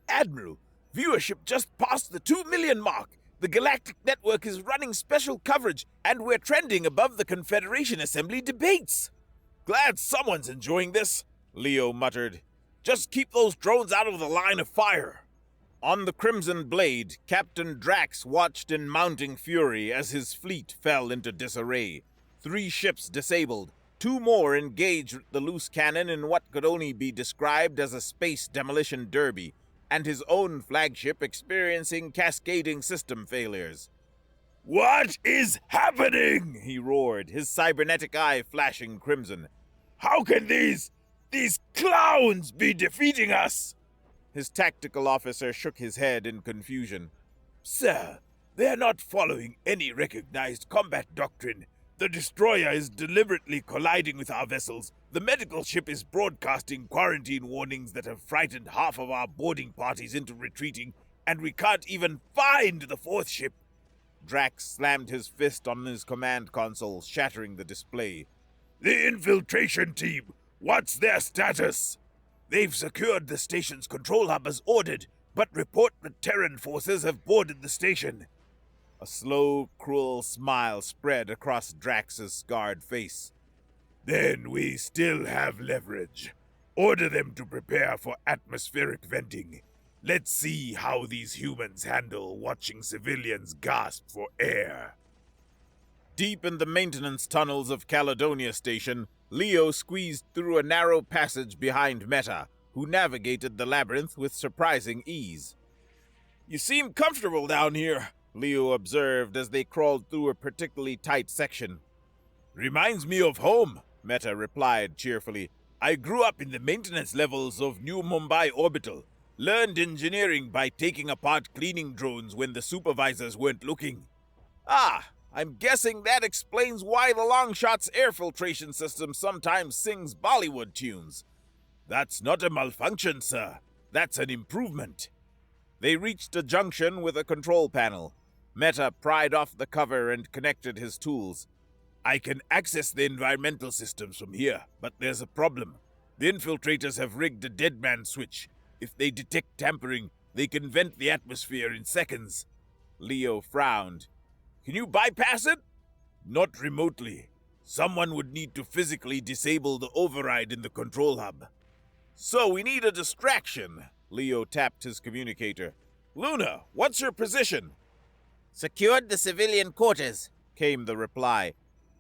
Admiral, viewership just passed the 2 million mark. The Galactic Network is running special coverage, and we're trending above the Confederation Assembly debates. Glad someone's enjoying this, Leo muttered. Just keep those drones out of the line of fire. On the Crimson Blade, Captain Drax watched in mounting fury as his fleet fell into disarray. 3 ships disabled, 2 more engaged with the loose cannon in what could only be described as a space demolition derby, and his own flagship experiencing cascading system failures. What is happening? He roared, his cybernetic eye flashing crimson. How can these clowns be defeating us? His tactical officer shook his head in confusion. Sir, they're not following any recognized combat doctrine. The destroyer is deliberately colliding with our vessels. The medical ship is broadcasting quarantine warnings that have frightened half of our boarding parties into retreating, and we can't even find the 4th ship. Drax slammed his fist on his command console, shattering the display. The infiltration team, what's their status? They've secured the station's control hub as ordered, but report that Terran forces have boarded the station. A slow, cruel smile spread across Drax's scarred face. Then we still have leverage. Order them to prepare for atmospheric venting. Let's see how these humans handle watching civilians gasp for air. Deep in the maintenance tunnels of Caledonia Station, Leo squeezed through a narrow passage behind Meta, who navigated the labyrinth with surprising ease. You seem comfortable down here, Leo observed as they crawled through a particularly tight section. Reminds me of home, Meta replied cheerfully. I grew up in the maintenance levels of New Mumbai Orbital. Learned engineering by taking apart cleaning drones when the supervisors weren't looking. Ah, I'm guessing that explains why the Longshot's air filtration system sometimes sings Bollywood tunes. That's not a malfunction, sir. That's an improvement. They reached a junction with a control panel. Meta pried off the cover and connected his tools. I can access the environmental systems from here, but there's a problem. The infiltrators have rigged a dead man switch. If they detect tampering, they can vent the atmosphere in seconds. Leo frowned. Can you bypass it? Not remotely. Someone would need to physically disable the override in the control hub. So we need a distraction. Leo tapped his communicator. Luna, what's your position? Secured the civilian quarters, came the reply.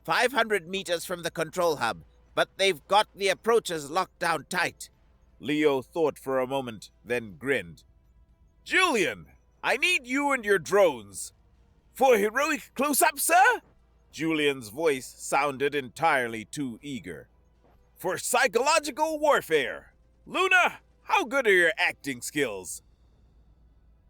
500 meters from the control hub, but they've got the approaches locked down tight. Leo thought for a moment, then grinned. Julian, I need you and your drones. For heroic close-up, sir? Julian's voice sounded entirely too eager. For psychological warfare. Luna, how good are your acting skills?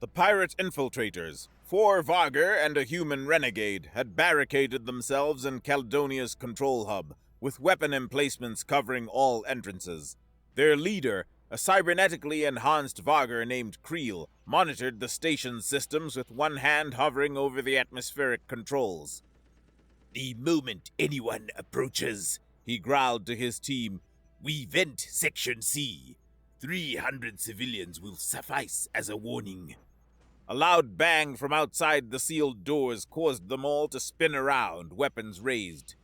The pirate infiltrators, 4 Varger and a human renegade, had barricaded themselves in Caledonia's control hub, with weapon emplacements covering all entrances. Their leader, A cybernetically enhanced Varger named Creel monitored the station's systems with one hand hovering over the atmospheric controls. The moment anyone approaches, he growled to his team, we vent Section C. 300 civilians will suffice as a warning. A loud bang from outside the sealed doors caused them all to spin around, weapons raised.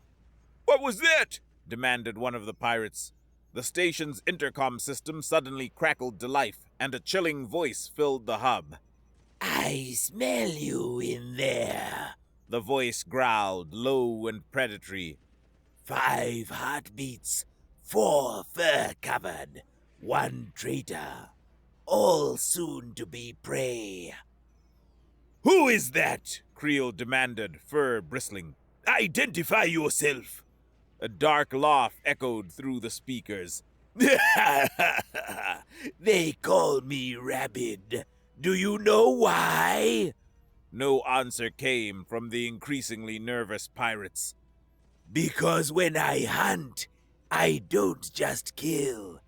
What was that? Demanded one of the pirates. The station's intercom system suddenly crackled to life, and a chilling voice filled the hub. I smell you in there, the voice growled, low and predatory. 5 heartbeats, 4 fur-covered, 1 traitor, all soon to be prey. Who is that? Creel demanded, fur bristling. Identify yourself. A dark laugh echoed through the speakers. They call me Rabid. Do you know why? No answer came from the increasingly nervous pirates. Because when I hunt, I don't just kill.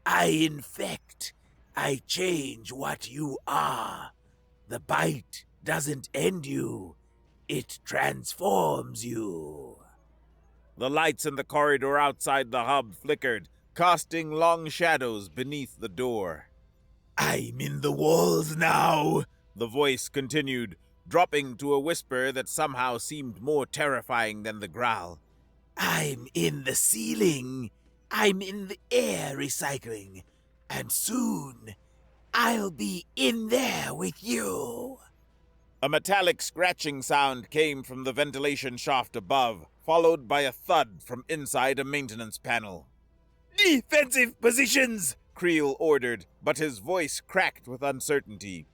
I infect. I change what you are. The bite doesn't end you. It transforms you. The lights in the corridor outside the hub flickered, casting long shadows beneath the door. I'm in the walls now, the voice continued, dropping to a whisper that somehow seemed more terrifying than the growl. I'm in the ceiling. I'm in the air recycling. And soon, I'll be in there with you. A metallic scratching sound came from the ventilation shaft above, followed by a thud from inside a maintenance panel. Defensive positions! Creel ordered, but his voice cracked with uncertainty.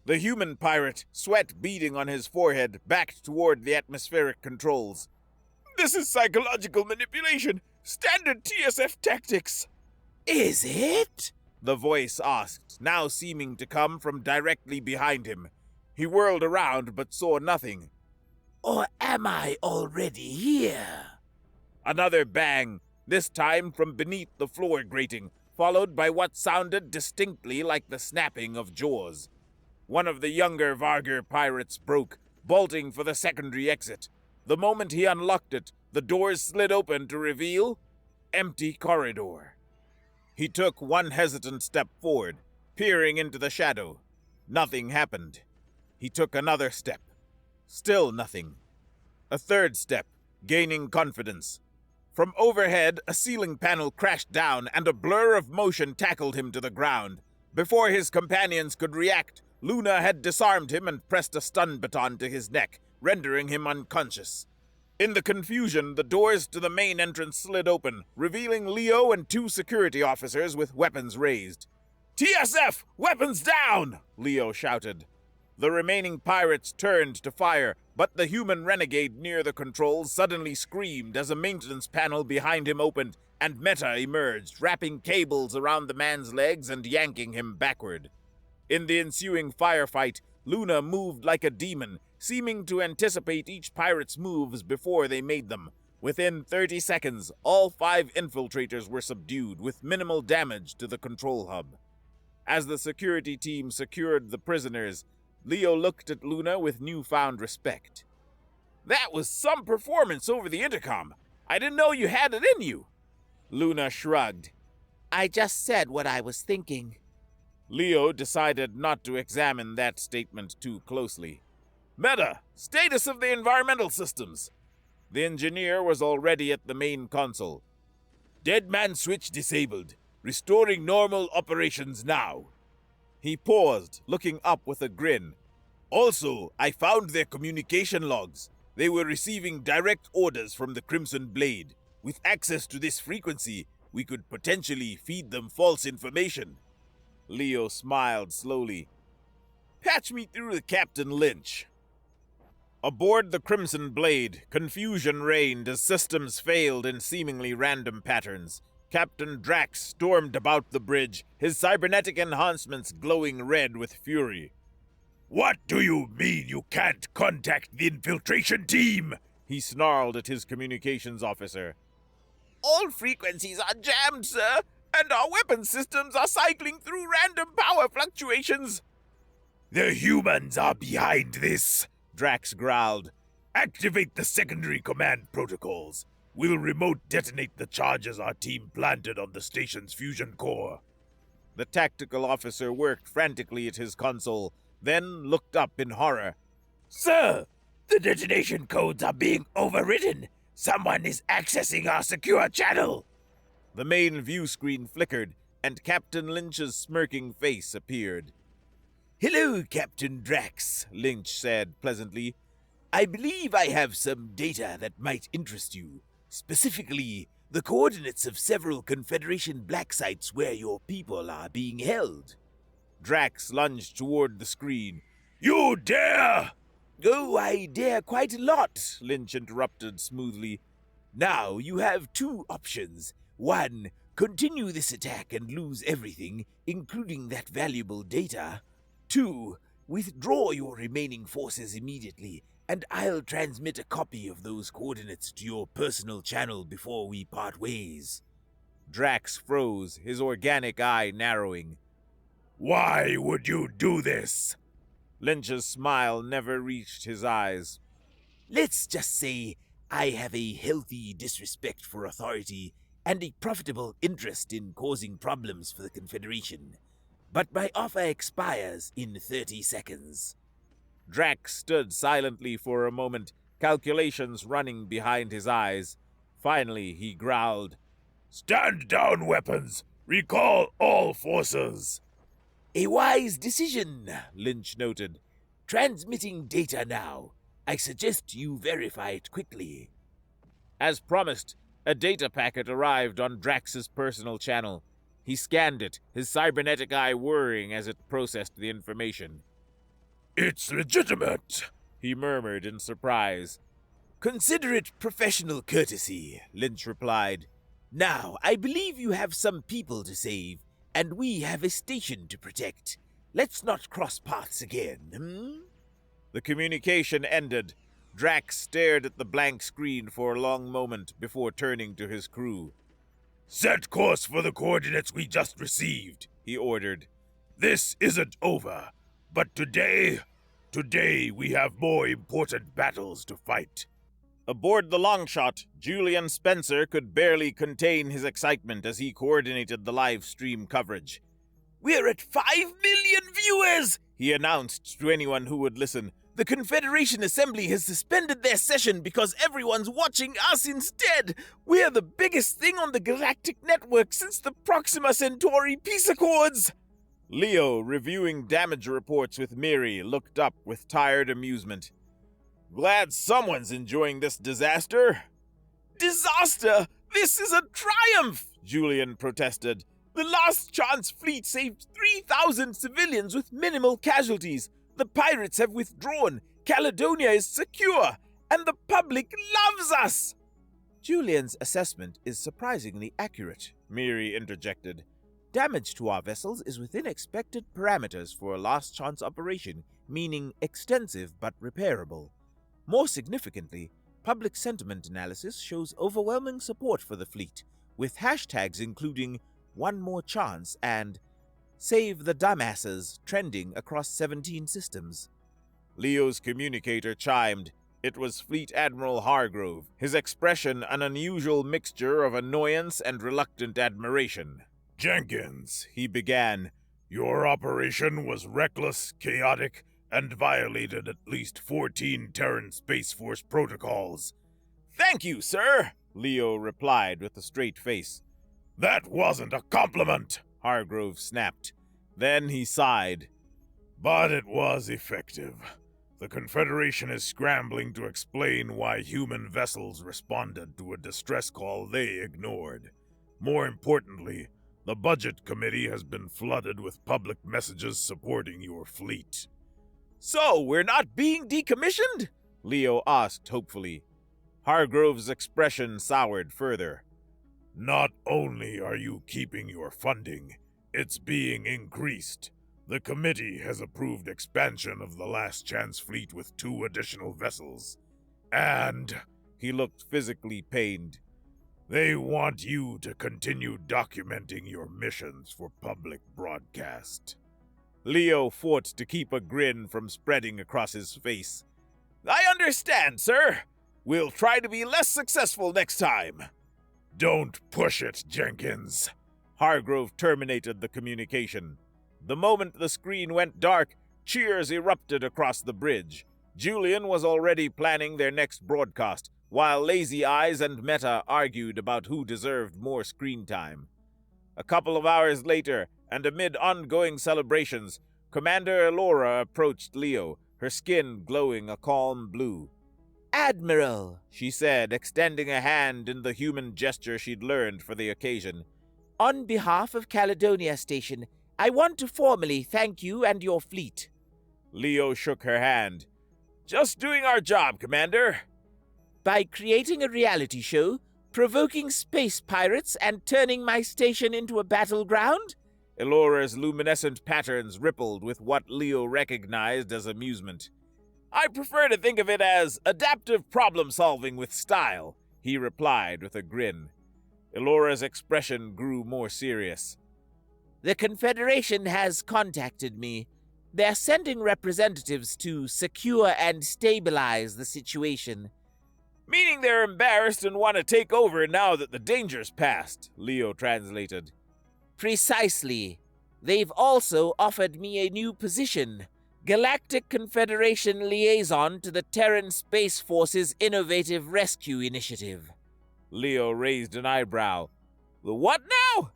The human pirate, sweat beading on his forehead, backed toward the atmospheric controls. This is psychological manipulation! Standard TSF tactics! Is it? The voice asked, now seeming to come from directly behind him. He whirled around but saw nothing. Or am I already here? Another bang, this time from beneath the floor grating, followed by what sounded distinctly like the snapping of jaws. One of the younger Varger pirates broke, bolting for the secondary exit. The moment he unlocked it, the doors slid open to reveal empty corridor. He took one hesitant step forward, peering into the shadow. Nothing happened. He took another step. Still nothing. A third step, gaining confidence. From overhead, a ceiling panel crashed down and a blur of motion tackled him to the ground. Before his companions could react, Luna had disarmed him and pressed a stun baton to his neck, rendering him unconscious. In the confusion, the doors to the main entrance slid open, revealing Leo and 2 security officers with weapons raised. TSF! Weapons down! Leo shouted. The remaining pirates turned to fire, but the human renegade near the controls suddenly screamed as a maintenance panel behind him opened, and Meta emerged, wrapping cables around the man's legs and yanking him backward. In the ensuing firefight, Luna moved like a demon, seeming to anticipate each pirate's moves before they made them. Within 30 seconds, all 5 infiltrators were subdued, with minimal damage to the control hub. As the security team secured the prisoners, Leo looked at Luna with newfound respect. That was some performance over the intercom. I didn't know you had it in you. Luna shrugged. I just said what I was thinking. Leo decided not to examine that statement too closely. Meta, status of the environmental systems. The engineer was already at the main console. Dead man switch disabled. Restoring normal operations now. He paused, looking up with a grin. Also, I found their communication logs. They were receiving direct orders from the Crimson Blade. With access to this frequency, we could potentially feed them false information. Leo smiled slowly. Patch me through to Captain Lynch. Aboard the Crimson Blade, confusion reigned as systems failed in seemingly random patterns. Captain Drax stormed about the bridge, his cybernetic enhancements glowing red with fury. What do you mean you can't contact the infiltration team? He snarled at his communications officer. All frequencies are jammed, sir. And our weapon systems are cycling through random power fluctuations. The humans are behind this, Drax growled. Activate the secondary command protocols. We'll remote detonate the charges our team planted on the station's fusion core. The tactical officer worked frantically at his console, then looked up in horror. Sir, the detonation codes are being overridden. Someone is accessing our secure channel. The main view screen flickered, and Captain Lynch's smirking face appeared. Hello, Captain Drax, Lynch said pleasantly. I believe I have some data that might interest you. Specifically, the coordinates of several Confederation black sites where your people are being held. Drax lunged toward the screen. You dare! Oh, I dare quite a lot, Lynch interrupted smoothly. Now you have two options. One, continue this attack and lose everything, including that valuable data. Two, withdraw your remaining forces immediately, and I'll transmit a copy of those coordinates to your personal channel before we part ways. Drax froze, his organic eye narrowing. Why would you do this? Lynch's smile never reached his eyes. Let's just say I have a healthy disrespect for authority and a profitable interest in causing problems for the Confederation. But my offer expires in 30 seconds. Drax stood silently for a moment, calculations running behind his eyes. Finally, he growled, Stand down, weapons! Recall all forces! A wise decision, Lynch noted. Transmitting data now. I suggest you verify it quickly. As promised, a data packet arrived on Drax's personal channel. He scanned it, his cybernetic eye whirring as it processed the information. It's legitimate, he murmured in surprise. Consider it professional courtesy, Lynch replied. Now, I believe you have some people to save, and we have a station to protect. Let's not cross paths again, The communication ended. Drax stared at the blank screen for a long moment before turning to his crew. Set course for the coordinates we just received, he ordered. This isn't over, but today we have more important battles to fight. Aboard the Longshot, Julian Spencer could barely contain his excitement as he coordinated the live stream coverage. We're at 5 million viewers, he announced to anyone who would listen. The Confederation Assembly has suspended their session because everyone's watching us instead. We're the biggest thing on the galactic network since the Proxima Centauri peace accords. Leo, reviewing damage reports with Miri, looked up with tired amusement. Glad someone's enjoying this disaster. Disaster? This is a triumph, Julian protested. The Last Chance fleet saved 3,000 civilians with minimal casualties. The pirates have withdrawn, Caledonia is secure, and the public loves us! Julian's assessment is surprisingly accurate, Miri interjected. Damage to our vessels is within expected parameters for a last chance operation, meaning extensive but repairable. More significantly, public sentiment analysis shows overwhelming support for the fleet, with hashtags including One More Chance and Save the Dumbasses trending across 17 systems. Leo's communicator chimed. It was Fleet Admiral Hargrove, his expression an unusual mixture of annoyance and reluctant admiration. Jenkins, he began, your operation was reckless, chaotic, and violated at least 14 Terran Space Force protocols. Thank you, sir, Leo replied with a straight face. That wasn't a compliment, Hargrove snapped. Then he sighed. But it was effective. The Confederation is scrambling to explain why human vessels responded to a distress call they ignored. More importantly, the Budget Committee has been flooded with public messages supporting your fleet. So, we're not being decommissioned? Leo asked hopefully. Hargrove's expression soured further. Not only are you keeping your funding, it's being increased. The committee has approved expansion of the Last Chance fleet with 2 additional vessels. And, he looked physically pained, They want you to continue documenting your missions for public broadcast. Leo fought to keep a grin from spreading across his face. I understand, sir. We'll try to be less successful next time. Don't push it, Jenkins. Hargrove terminated the communication. The moment the screen went dark, cheers erupted across the bridge. Julian was already planning their next broadcast, while Lazy Eyes and Meta argued about who deserved more screen time. A couple of hours later, and amid ongoing celebrations, Commander Elora approached Leo, her skin glowing a calm blue. Admiral, She said, extending a hand in the human gesture she'd learned for the occasion. on behalf of Caledonia Station, I want to formally thank you and your fleet. Leo shook her hand. Just doing our job, Commander. By creating a reality show, provoking space pirates, and turning my station into a battleground? Elora's luminescent patterns rippled with what Leo recognized as amusement. I prefer to think of it as adaptive problem-solving with style, he replied with a grin. Elora's expression grew more serious. The Confederation has contacted me. They're sending representatives to secure and stabilize the situation. Meaning they're embarrassed and want to take over now that the danger's past, Leo translated. Precisely. They've also offered me a new position, Galactic Confederation Liaison to the Terran Space Force's Innovative Rescue Initiative. Leo raised an eyebrow. The what now?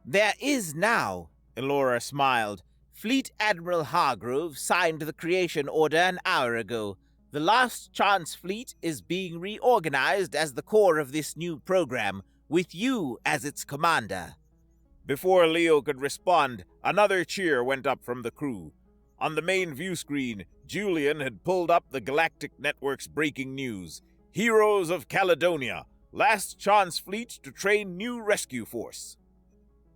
There is now. Elora smiled. Fleet Admiral Hargrove signed the creation order an hour ago. The Last Chance Fleet is being reorganized as the core of this new program, with you as its commander. Before Leo could respond, another cheer went up from the crew. On the main view screen, Julian had pulled up the Galactic Network's breaking news. Heroes of Caledonia, Last Chance Fleet to train new rescue force.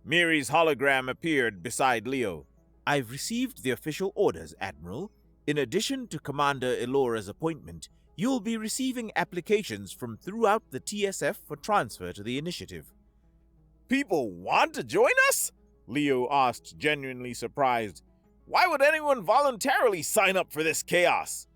Miri's hologram appeared beside Leo. I've received the official orders, Admiral. In addition to Commander Elora's appointment, you'll be receiving applications from throughout the TSF for transfer to the initiative. People want to join us? Leo asked, genuinely surprised. Why would anyone voluntarily sign up for this chaos?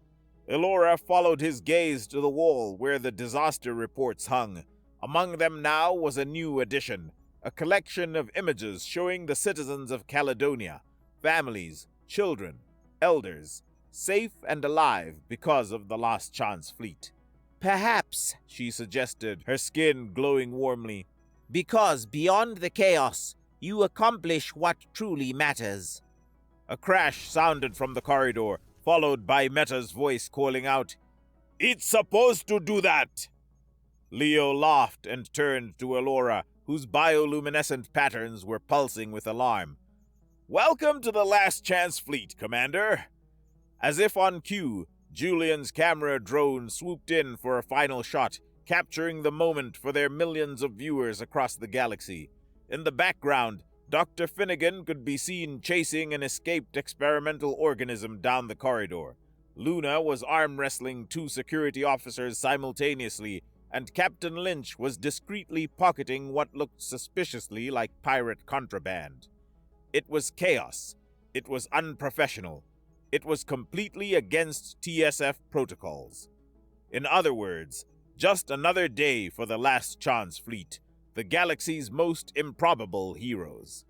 Elora followed his gaze to the wall where the disaster reports hung. Among them now was a new addition, a collection of images showing the citizens of Caledonia, families, children, elders, safe and alive because of the Last Chance Fleet. Perhaps, She suggested, her skin glowing warmly. because beyond the chaos, you accomplish what truly matters. A crash sounded from the corridor, followed by Meta's voice calling out, It's supposed to do that! Leo laughed and turned to Elora, whose bioluminescent patterns were pulsing with alarm. Welcome to the Last Chance Fleet, Commander. As if on cue, Julian's camera drone swooped in for a final shot, capturing the moment for their millions of viewers across the galaxy. In the background, Dr. Finnegan could be seen chasing an escaped experimental organism down the corridor. Luna was arm wrestling two security officers simultaneously, and Captain Lynch was discreetly pocketing what looked suspiciously like pirate contraband. It was chaos. It was unprofessional. It was completely against TSF protocols. In other words, just another day for the Last Chance Fleet, the galaxy's most improbable heroes.